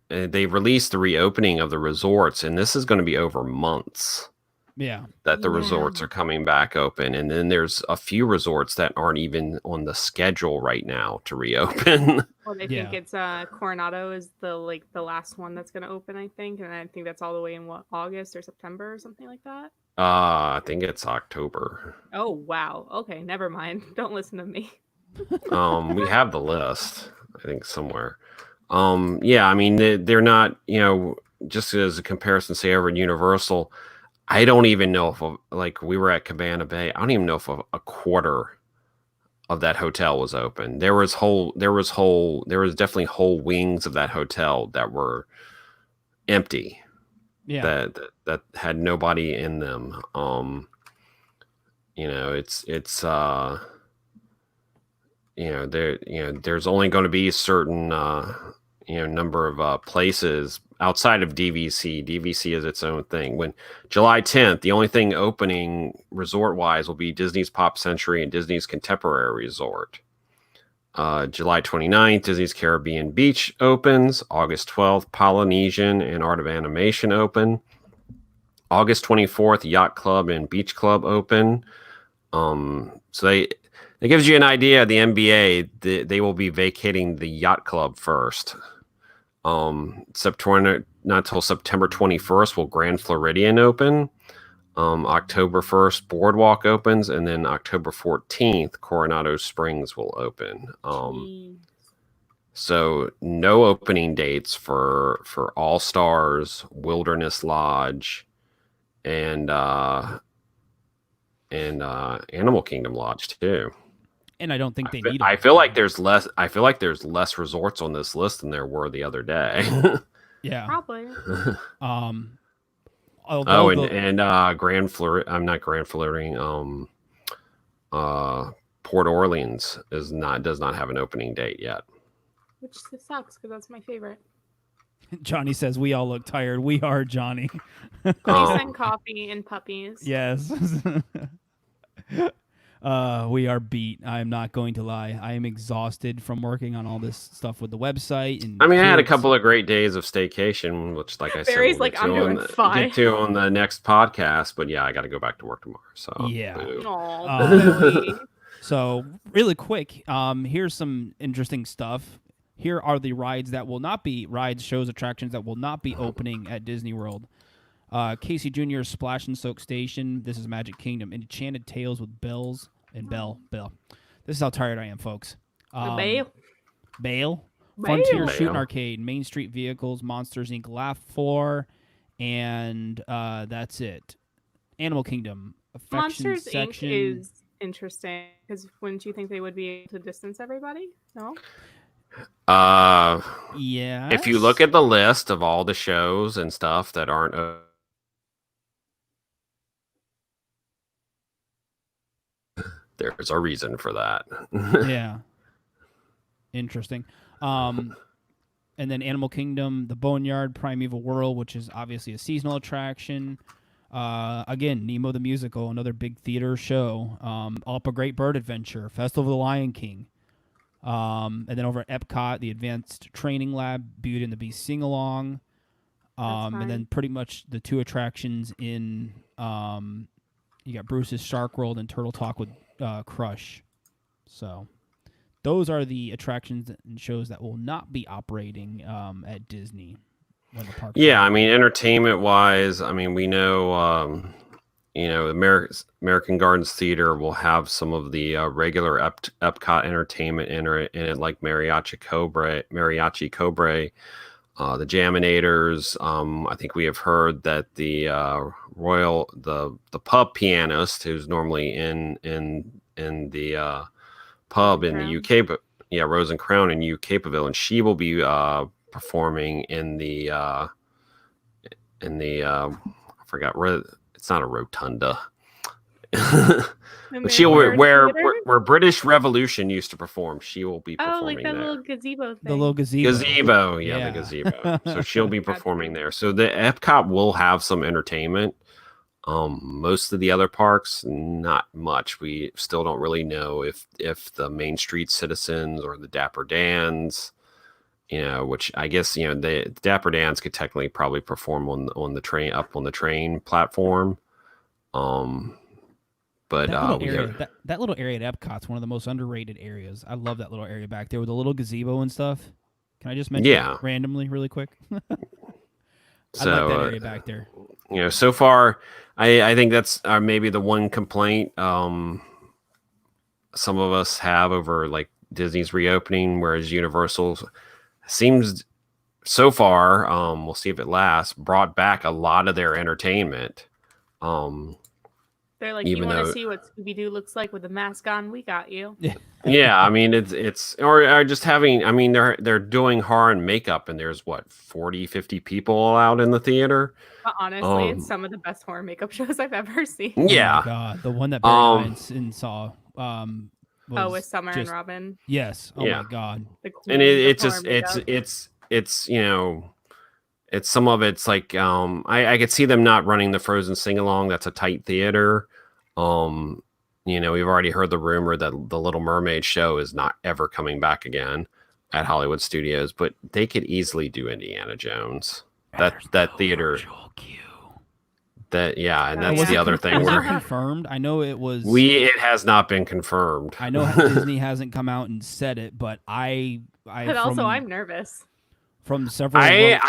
they released the reopening of the resorts, and this is going to be over months. Yeah. That the resorts are coming back open. And then there's a few resorts that aren't even on the schedule right now to reopen. Well, they think it's Coronado is the last one that's going to open, I think. And I think that's all the way in August or September or something like that. I think it's October. Oh, wow. Okay, never mind. Don't listen to me. We have the list, I think, somewhere. Yeah, I mean, they're not, just as a comparison, say over at Universal, I don't even know if, we were at Cabana Bay, I don't even know if a quarter of that hotel was open. There was definitely whole wings of that hotel that were empty. Yeah. That had nobody in them. There's only going to be a certain number of places outside of DVC. DVC is its own thing. When July 10th, the only thing opening resort-wise will be Disney's Pop Century and Disney's Contemporary Resort. July 29th, Disney's Caribbean Beach opens. August 12th, Polynesian and Art of Animation open. August 24th, Yacht Club and Beach Club open. So it gives you an idea. The NBA, they will be vacating the Yacht Club first. September, not till September 21st will Grand Floridian open. October 1st, Boardwalk opens, and then October 14th, Coronado Springs will open. So no opening dates for All Stars, Wilderness Lodge, and Animal Kingdom Lodge too. And I don't think they need. I feel like there's less resorts on this list than there were the other day. Yeah, probably. Grand Floridian. I'm not Grand Floridian. Port Orleans does not have an opening date yet. Which sucks because that's my favorite. Johnny says we all look tired. We are, Johnny. Please send coffee and puppies. Yes. We are beat. I am not going to lie. I am exhausted from working on all this stuff with the website. And I had a couple of great days of staycation, which, like I said, Barry's like, I'm doing fine. Get to on the next podcast. But yeah, I got to go back to work tomorrow. So yeah. So really quick, here's some interesting stuff. Here are the rides that will not be shows, attractions that will not be opening at Disney World. Casey Jr.'s Splash and Soak Station. This is Magic Kingdom. Enchanted Tales with Bells and Belle. This is how tired I am, folks. Bale. Frontier Shooting Arcade. Main Street Vehicles. Monsters Inc. Laugh Floor. And that's it. Animal Kingdom. Affection Monsters Section. Inc. is interesting because wouldn't you think they would be able to distance everybody? No? Yeah. If you look at the list of all the shows and stuff that aren't there's a reason for that. Yeah. Interesting. And then Animal Kingdom, the Boneyard, Primeval World, which is obviously a seasonal attraction. Again, Nemo the Musical, another big theater show. Up a Great Bird Adventure, Festival of the Lion King. And then over at Epcot, the Advanced Training Lab, Beauty and the Beast Sing-Along. And then pretty much the two attractions in you got Bruce's Shark World and Turtle Talk with Crush. So those are the attractions and shows that will not be operating at Disney when the park. Yeah, I mean, entertainment wise, I mean, we know, American Gardens Theater will have some of the regular Epcot entertainment in it, like Mariachi Cobra, the Jaminators. I think we have heard that the the pub pianist, who's normally in the pub in the UK, but Rose and Crown in UK Pavilion, she will be performing in the I forgot where. It's not a rotunda. But she'll where British Revolution used to perform. She will be performing like that there. little gazebo thing. The little gazebo. The gazebo. So she'll be performing there. So the Epcot will have some entertainment. Most of the other parks, not much. We still don't really know if the Main Street Citizens or the Dapper Dans, which I guess, the Dapper Dans could technically probably perform on the train, up on the train platform. But that little area at Epcot's one of the most underrated areas. I love that little area back there with the little gazebo and stuff. Can I just mention it randomly really quick? I like that area back there. So far, I think that's maybe the one complaint some of us have over like Disney's reopening, whereas Universal's seems so far, we'll see if it lasts, brought back a lot of their entertainment. They're like, you want to see what Scooby-Doo looks like with the mask on? We got you. Yeah, I mean, it's or just having, I mean, they're doing horror and makeup, and there's 40, 50 people out in the theater. But honestly, it's some of the best horror makeup shows I've ever seen. Oh Yeah. my God, the one that Barry Ryan saw. With Summer and Robin. Yes. Oh my God. And it's some of it's like I could see them not running the Frozen sing along. That's a tight theater. We've already heard the rumor that the Little Mermaid show is not ever coming back again at Hollywood Studios, but they could easily do Indiana Jones. That theater. And that's the other thing. Was it confirmed? I know it was. It has not been confirmed. I know Disney hasn't come out and said it, but I'm nervous. From several. I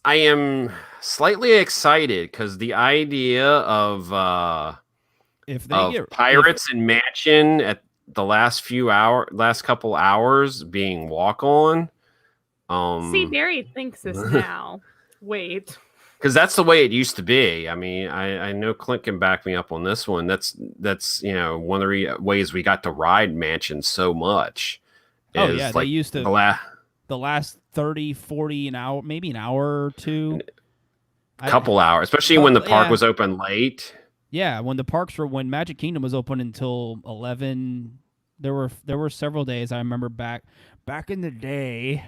am slightly excited because the idea of Pirates and Mansion at the last couple hours being walk on. See, Barry thinks this now. Wait. Because that's the way it used to be. I mean, I know Clint can back me up on this one. That's one of the ways we got to ride Mansion so much. They used to the last 30, 40 an hour, maybe an hour or two. Couple hours, especially when the park was open late. Yeah, when Magic Kingdom was open until 11, there were several days I remember back in the day.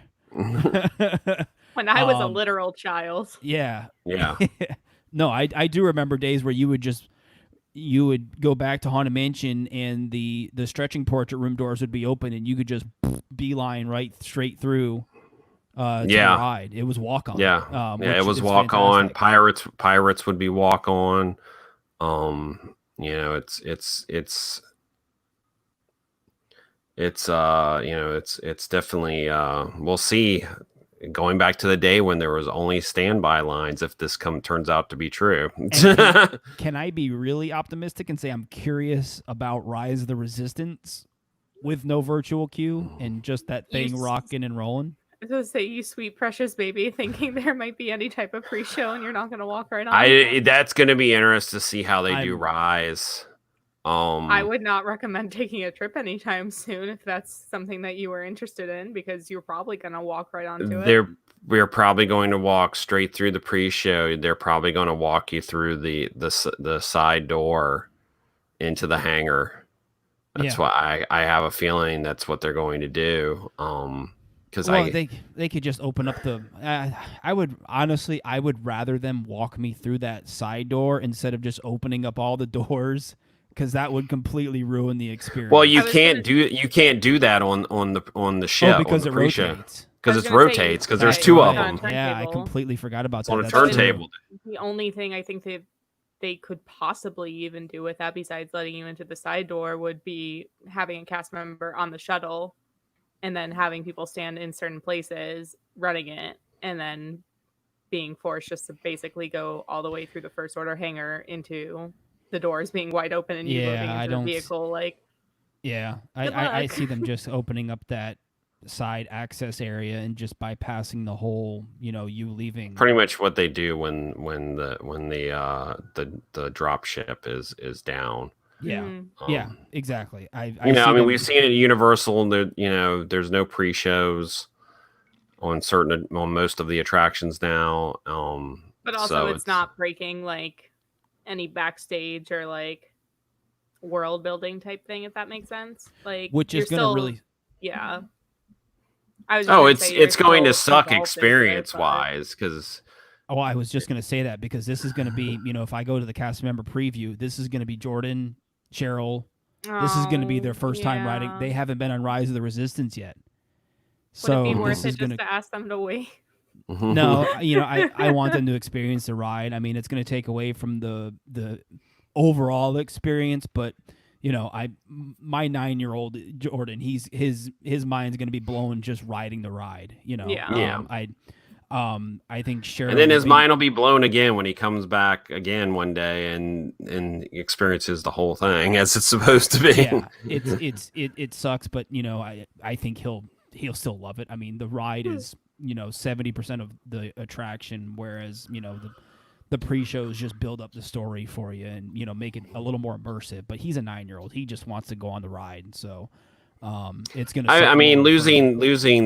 When I was a literal child. Yeah. Yeah. No, I do remember days where you would go back to Haunted Mansion and the stretching portrait room doors would be open and you could just beeline right straight through to the ride. It was walk on. Yeah. It was walk on. Pirates would be walk on. It's definitely we'll see. Going back to the day when there was only standby lines, if this turns out to be true. Can I be really optimistic and say I'm curious about Rise of the Resistance with no virtual queue and just that thing rocking and rolling? I was going to say, you sweet precious baby, thinking there might be any type of pre-show and you're not going to walk right on. That's going to be interesting to see how they do Rise. I would not recommend taking a trip anytime soon if that's something that you were interested in, because you're probably going to walk right onto it. We're probably going to walk straight through the pre-show. They're probably going to walk you through the side door into the hangar. That's why I have a feeling that's what they're going to do. They could just open up the. I would rather them walk me through that side door instead of just opening up all the doors. Because that would completely ruin the experience. Well, you can't do that on the ship. Because it rotates. because was it gonna say, rotates. Because yeah, there's two of it's on them. a Yeah, I turntable. completely forgot about It's that. on a That's true. turntable. The only thing I think they could possibly even do with that, besides letting you into the side door, would be having a cast member on the shuttle, and then having people stand in certain places running it, and then being forced just to basically go all the way through the first order hangar into the doors being wide open and you loading Yeah, into the vehicle. Like, Yeah, Good I luck. see them just opening up that side access area and just bypassing the whole, you leaving. Pretty much what they do when the drop ship is down. Yeah, mhm. yeah, exactly. I I see mean, them. we've seen it at Universal, and there's no pre-shows on most of the attractions now. But also so it's not breaking like any backstage or like world building type thing, if that makes sense. Like, Which you're is gonna still, really. yeah. I was just Oh, gonna it's say you're it's going to still suck involved into it, experience but wise because Oh, I was just gonna say that because this is gonna be, if I go to the cast member preview, this is gonna be Jordan, Cheryl. This is gonna be their first time riding. yeah. They haven't been on Rise of the Resistance yet. Would it be So worth this it is just gonna. to ask them to wait? No, I want them to experience the ride. I mean, it's going to take away from the overall experience, but my 9-year-old Jordan, his mind's going to be blown just riding the ride. Yeah. Yeah. I think Cheryl. And then his mind will be blown again when he comes back again one day and experiences the whole thing as it's supposed to be. Yeah, it sucks, but I think he'll still love it. I mean, the ride is 70% of the attraction, whereas the pre-shows just build up the story for you and make it a little more immersive. But he's a 9-year-old; he just wants to go on the ride, so it's gonna. I mean, losing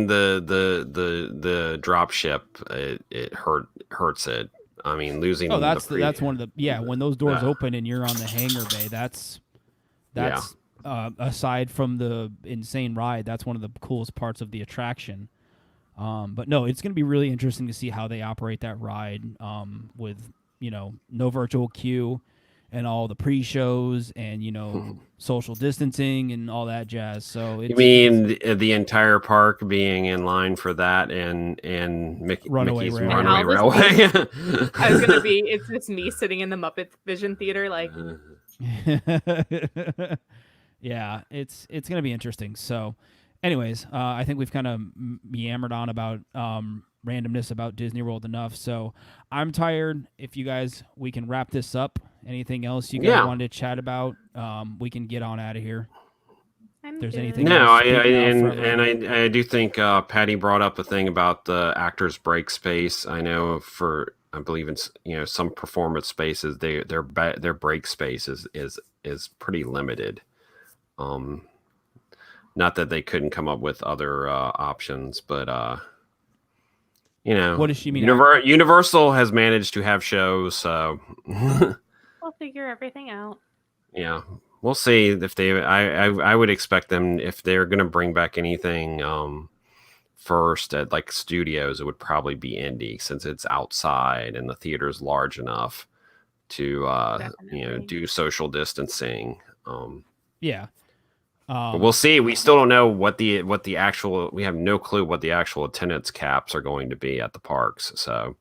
the drop ship, it hurts it. I mean, losing. Oh, that's one of the when those doors open and you're on the hangar bay. That's aside from the insane ride, that's one of the coolest parts of the attraction. But no, it's going to be really interesting to see how they operate that ride with no virtual queue and all the pre-shows and social distancing and all that jazz. So you mean the entire park being in line for that and Runaway Mickey's Railway. Runaway And I'll just Railway? I was gonna be. It's just me sitting in the Muppet Vision Theater, like, Yeah, it's going to be interesting. So, anyways, I think we've kind of meandered on about randomness about Disney World enough. So I'm tired. If you guys, we can wrap this up. Anything else you guys wanted to chat about? We can get on out of here. I'm There's good. anything No, else? I do think Patty brought up a thing about the actors' break space. I know I believe in some performance spaces, their break space is pretty limited. Not that they couldn't come up with other options, but What does she mean? Universal has managed to have shows, so We'll figure everything out. yeah, we'll see if they. I would expect them, if they're going to bring back anything first at like studios, it would probably be Indy, since it's outside and the theater's large enough to do social distancing. Yeah. But we'll see. We still don't know what the actual. We have no clue what the actual attendance caps are going to be at the parks. So,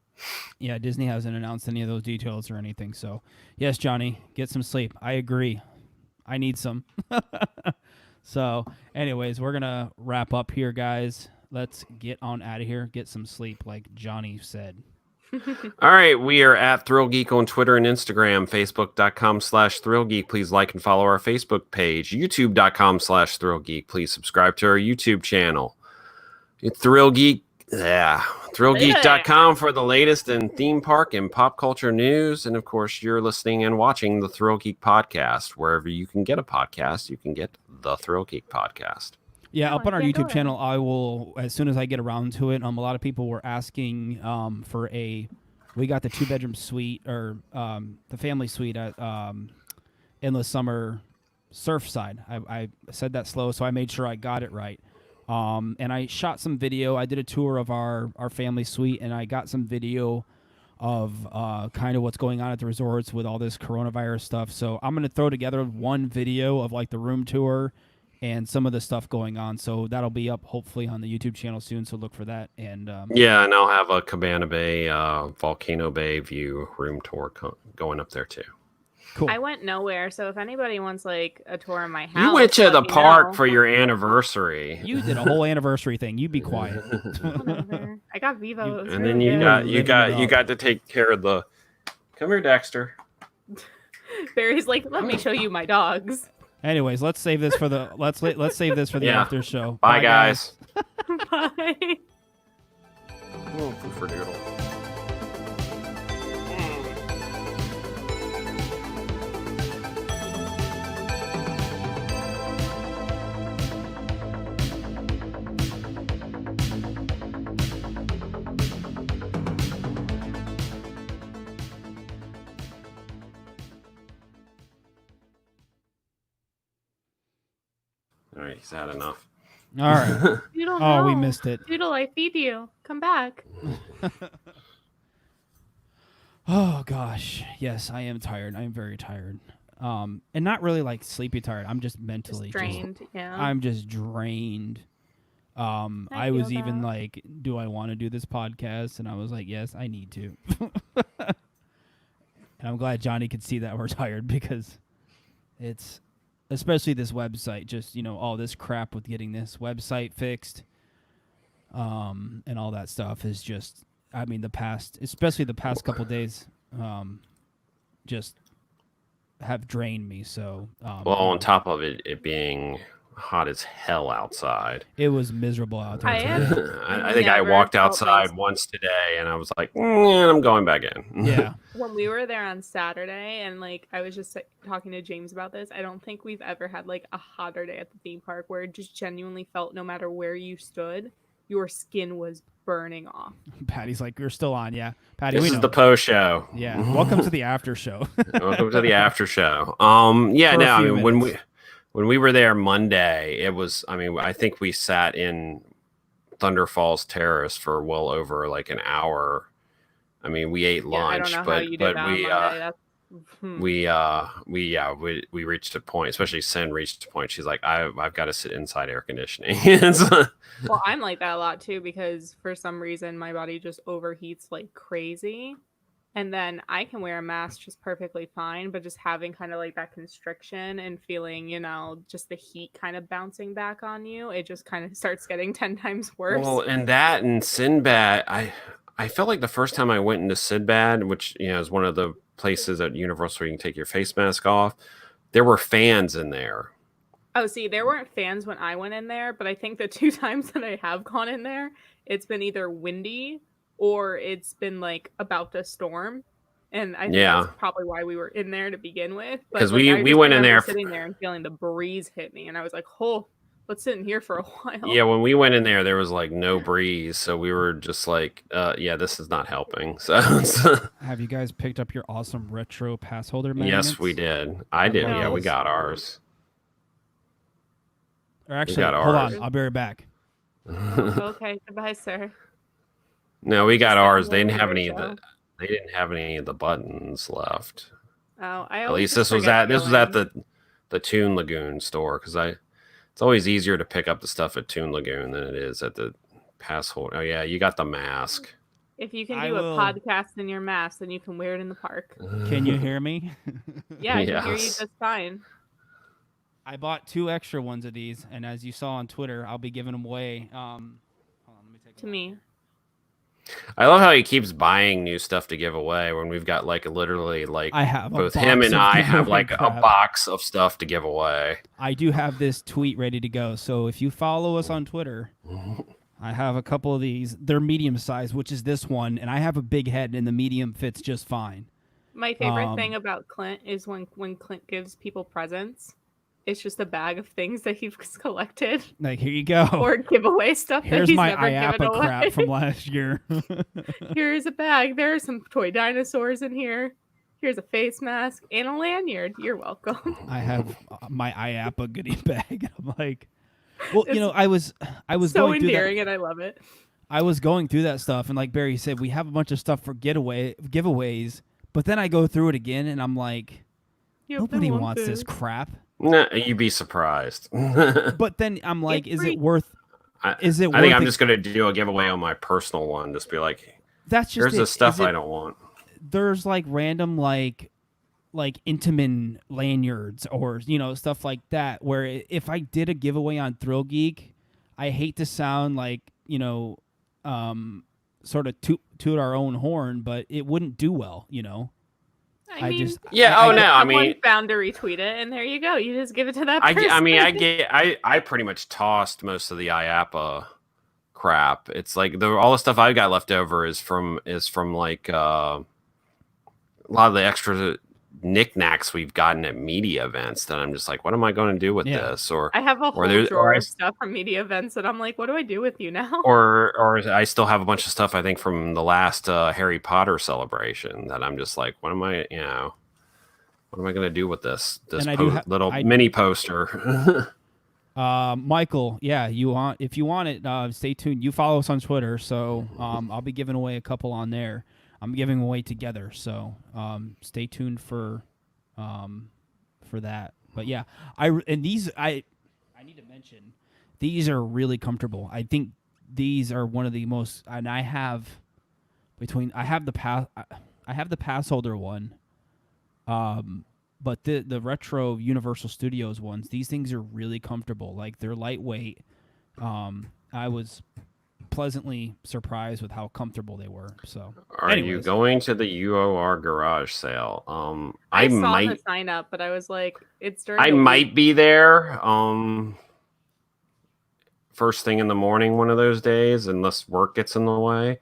yeah, Disney hasn't announced any of those details or anything. So, yes, Johnny, get some sleep. I agree. I need some. So, anyways, we're gonna wrap up here, guys. Let's get on out of here. Get some sleep, like Johnny said. all right, we are at ThrillGeek on Twitter and Instagram, Facebook.com/ThrillGeek. Please like and follow our Facebook page, YouTube.com/ThrillGeek. Please subscribe to our YouTube channel. ThrillGeek.com for the latest in theme park and pop culture news. And of course, you're listening and watching the ThrillGeek Podcast. Wherever you can get a podcast, you can get the ThrillGeek Podcast. Yeah, Oh, up on I our can't YouTube go channel, I will, as soon as I get around to it. A lot of people were asking for we got the 2-bedroom suite or the family suite at Endless Summer Surfside. I said that slow, so I made sure I got it right. And I shot some video. I did a tour of our family suite, and I got some video of kind of what's going on at the resorts with all this coronavirus stuff. So I'm going to throw together one video of like the room tour and some of the stuff going on. So that'll be up hopefully on the YouTube channel soon. So look for that. And yeah, and I'll have a Cabana Bay, Volcano Bay view room tour going up there too. Cool. I went nowhere, so if anybody wants like a tour of my house, You went to the let me park know. for your anniversary. You did a whole anniversary thing. You be quiet. Whatever. I got Vivo. It was And really then you good. got to take care of the. Come here, Dexter. Barry's like, let me show you my dogs. Anyways, let's save this for the let's save this for the Yeah. after show. Bye, guys. Bye. Oh, poofer-doodle. All right, he's had enough. All right. Doodle, Oh, we no. missed it. Doodle, I feed you. Come back. Oh gosh, yes, I am tired. I am very tired. And not really like sleepy tired. I'm just mentally Just drained. Yeah. I'm just drained. I I was feel even that. like, do I want to do this podcast? And I was like, yes, I need to. And I'm glad Johnny could see that we're tired because it's, especially this website, just, all this crap with getting this website fixed, and all that stuff is just, I mean, especially the past couple days, just have drained me. So, Well, on top of it being hot as hell outside. it was miserable out there. I today. am- I think I Never walked felt outside this. once today, and I was like, I'm going back in. Yeah. When we were there on Saturday, and like I was just like, talking to James about this, I don't think we've ever had like a hotter day at the theme park where it just genuinely felt no matter where you stood, your skin was burning off. Patty's like, you're still on. Yeah. Patty, This we is know. the post show. Yeah. Welcome to the after show. Welcome to the after show. Yeah, For a no, I few mean minutes. when we were there Monday, it was. I mean, I think we sat in Thunder Falls Terrace for well over like an hour. I mean, we ate Yeah, I lunch, don't know how but you did but that on we Monday. That's we reached a point. Especially Sen reached a point. She's like, I've got to sit inside air conditioning. So- well, I'm like that a lot too because for some reason my body just overheats like crazy. And then I can wear a mask just perfectly fine, but just having kind of like that constriction and feeling, just the heat kind of bouncing back on you, it just kind of starts getting 10 times worse. Well, and that and Sinbad, I felt like the first time I went into Sinbad, which is one of the places at Universal where you can take your face mask off, there were fans in there. Oh, see, there weren't fans when I went in there, but I think the 2 times that I have gone in there, it's been either windy or it's been like about to storm. And I think that's probably why we were in there to begin with. Because like, I we just went in remember there sitting there and feeling the breeze hit me, and I was like, "Oh, let's sit in here for a while." Yeah, when we went in there was like no breeze, so we were just like, this is not helping. So Have you guys picked up your awesome retro pass holder magnets? yes, we did. I did. No. Yeah, we got ours. Or actually, got hold ours. on. I'll be right back. Okay, goodbye, sir. No, we got Just ours. got They didn't one have over any of there, the. They didn't have any of the buttons left. Oh, I At always least just this was forget at to this go was at in. the Toon Lagoon store because it's always easier to pick up the stuff at Toon Lagoon than it is at the pass holder. Oh yeah, you got the mask. If you can I do will- a podcast in your mask, then you can wear it in the park. Can you hear me? Yeah, I can hear you Yes. just fine. I bought 2 extra ones of these, and as you saw on Twitter, I'll be giving them away. Hold on, let me take To them me. I love how he keeps buying new stuff to give away when we've got like literally like I have a both box him and of I giveaway have like crap. a box of stuff to give away. I do have this tweet ready to go. So if you follow us on Twitter, I have a couple of these. They're medium size, which is this one, and I have a big head, and the medium fits just fine. My favorite thing about Clint is when Clint gives people presents, it's just a bag of things that he's collected Like, here you go. or giveaway stuff that Here's he's my never given IAPA away. crap from last year. Here's a bag. There are some toy dinosaurs in here. Here's a face mask and a lanyard. You're welcome. I have my IAPA goodie bag. I'm like, well, It's I was So going through that. endearing, and I love it. I was going through that stuff, and like Barry said, we have a bunch of stuff for giveaways. But then I go through it again, and I'm like, You have nobody been wants this wanted. crap. No, you'd be surprised. But then I'm like, It's is free. it worth? Is it? I think worth I'm it? just gonna do a giveaway on my personal one. Just be like, That's just here's the it. stuff Is it- I don't want. There's like random like Intamin lanyards or stuff like that. Where if I did a giveaway on ThrillGeek, I hate to sound like sort of toot our own horn, but it wouldn't do well. I mean, Yeah. I Oh no. I someone mean, found to retweet it, and there you go. You just give it to that person. I pretty much tossed most of the IAPA crap. It's like all the stuff I got left over is from like a lot of the extra knickknacks we've gotten at media events that I'm just like, what am I going to do with this? Or I have a whole there's- drawer or I- of stuff from media events, and I'm like, what do I do with you now? or I still have a bunch of stuff I think from the last Harry Potter celebration that I'm just like, what am I going to do with this And I little mini poster? Michael, yeah, if you want it, stay tuned. You follow us on Twitter, so I'll be giving away a couple on there. I'm giving away together, so stay tuned for that. But yeah, I need to mention these are really comfortable. I think these are one of the most, and I have the pass holder one, but the retro Universal Studios ones, these things are really comfortable. Like they're lightweight. I was pleasantly surprised with how comfortable they were. So, Are you going to the UOR garage sale? I saw might the sign up, but I was like, it's during. I the might week. be there. First thing in the morning, one of those days, unless work gets in the way.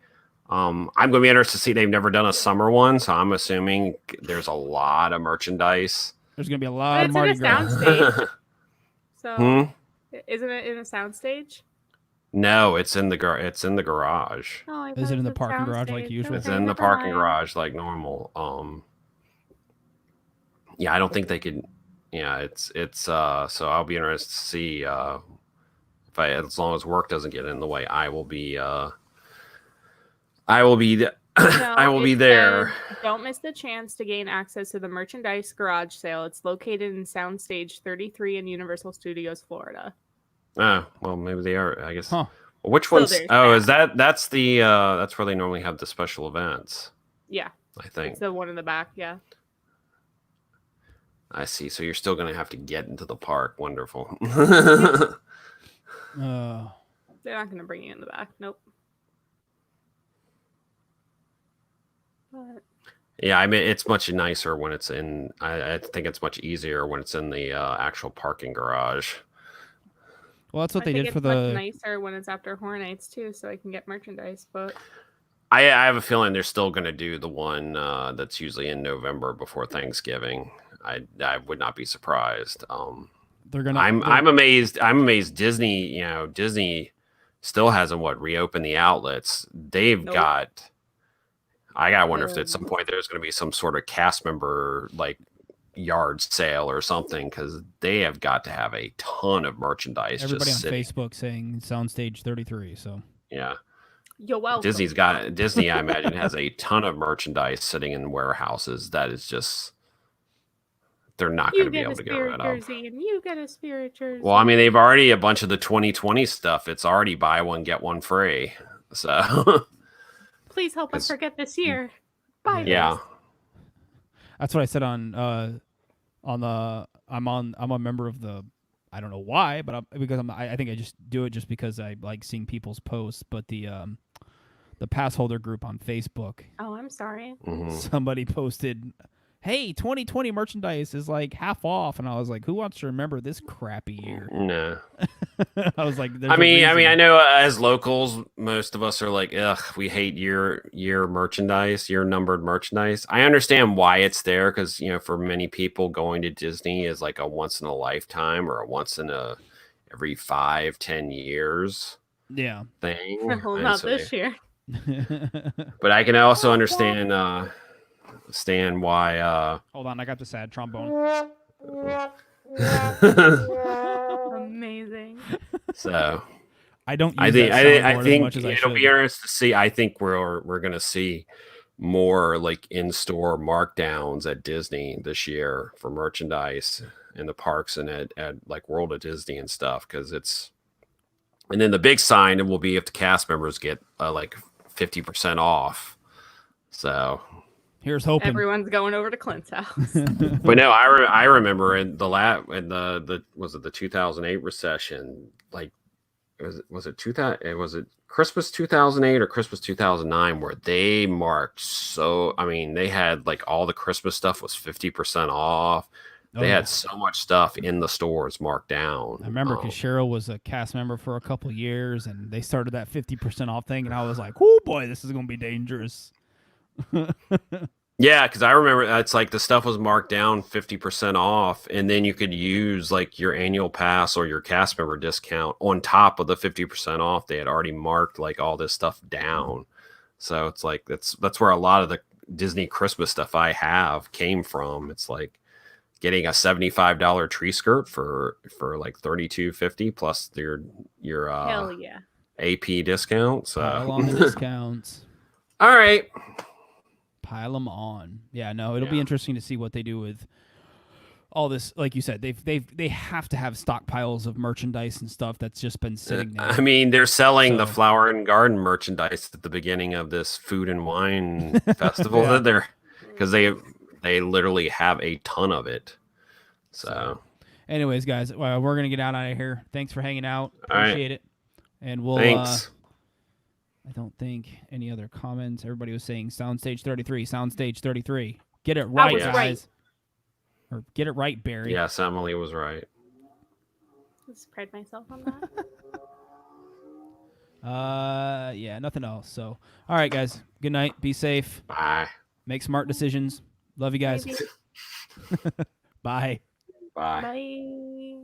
I'm going to be interested to see. They've never done a summer one, so I'm assuming there's a lot of merchandise. There's going to be a But lot of it's Mardi in a Gras. soundstage. So, Hmm? isn't it in a soundstage? No, it's in the garage. Oh, I Is thought it in the was a parking garage like soundstage. usual? It's Okay, in the never parking mind. garage like normal. Yeah, I don't think they could. Yeah, it's so I'll be interested to see if as long as work doesn't get in the way, I will be I will be No, it there. says, don't miss the chance to gain access to the merchandise garage sale. It's located in Soundstage 33 in Universal Studios, Florida. Oh, well, maybe they are. I guess. Huh. Which So one's? there's Oh, that. is that's the that's where they normally have the special events. Yeah, I think. it's the one in the back. Yeah. I see. So you're still going to have to get into the park. Wonderful. They're not going to bring you in the back. Nope. But Yeah, I mean, it's much nicer when it's in. I think it's much easier when it's in the actual parking garage. Well, that's what I they think did it's for much the. nicer when it's after Horror Nights too, so I can get merchandise. But I have a feeling they're still going to do the one that's usually in November before Thanksgiving. I would not be surprised. They're gonna. I'm amazed. I'm amazed. Disney still hasn't reopened the outlets. They've Nope. got. I gotta wonder if at some point there's going to be some sort of cast member like yard sale or something, because they have got to have a ton of merchandise. Everybody just on sitting. Facebook saying Soundstage 33. So Yeah, you're welcome. Disney. I imagine has a ton of merchandise sitting in warehouses that is just. They're not going to be able to get rid of. Jersey and you get a spirit jersey. Well, I mean, they've already a bunch of the 2020 stuff. It's already buy one get one free. So Please help us forget this year. Bye. yeah, that's what I said on the. I'm a member of the. I don't know why, but I think I just do it just because I like seeing people's posts. But the pass holder group on Facebook, Oh, I'm sorry. somebody posted, "Hey, 2020 merchandise is like half off," and I was like, "Who wants to remember this crappy year?" no. I was like, I mean, I know as locals, most of us are like, ugh, we hate year merchandise, year numbered merchandise. I understand why it's there because for many people, going to Disney is like a once in a lifetime or a once in every 5-10 years yeah. thing. Well, And not so this year. but I can also understand why. Hold on, I got the sad trombone. Amazing. So I don't. Use I think that soundboard as think much as I it'll should. be interesting to see. I think we're gonna see more like in-store markdowns at Disney this year for merchandise. the parks and at like World of Disney and stuff, because it's. And then the big sign will be if the cast members get like 50% off. So here's hoping. Everyone's going over to Clint's house. But no, I remember in the was it the 2008 recession? Like was it 2000? Was it Christmas 2008 or Christmas 2009 where they marked? So I mean, they had like all the Christmas stuff was 50% off. They had so much stuff in the stores marked down. I remember because Cheryl was a cast member for a couple years, and they started that 50% off thing, and I was like, "Oh boy, this is going to be dangerous." Yeah, because I remember it's like the stuff was marked down 50% off, and then you could use like your annual pass or your cast member discount on top of the 50% off. They had already marked like all this stuff down, so it's like that's where a lot of the Disney Christmas stuff I have came from. It's like getting a $75 tree skirt for like $32.50 plus your Hell yeah. AP discount. So pile on the discounts. All right, pile them on. Yeah, no, it'll be interesting to see what they do with all this. Like you said, they have to have stockpiles of merchandise and stuff that's just been sitting there. I mean, they're selling the flower and garden merchandise at the beginning of this food and wine festival that they're because they literally have a ton of it. So anyways, guys, we're going to get out of here. Thanks for hanging out. Appreciate it. And we'll, thanks. I don't think any other comments. Everybody was saying Soundstage 33, Soundstage 33. Get it right, guys. Right. Or get it right, Barry. Yes, Emily was right. Let's pride myself on that. Yeah, nothing else. So, all right, guys. Good night. Be safe. Bye. Make smart decisions. Love you guys. Bye. Bye. Bye.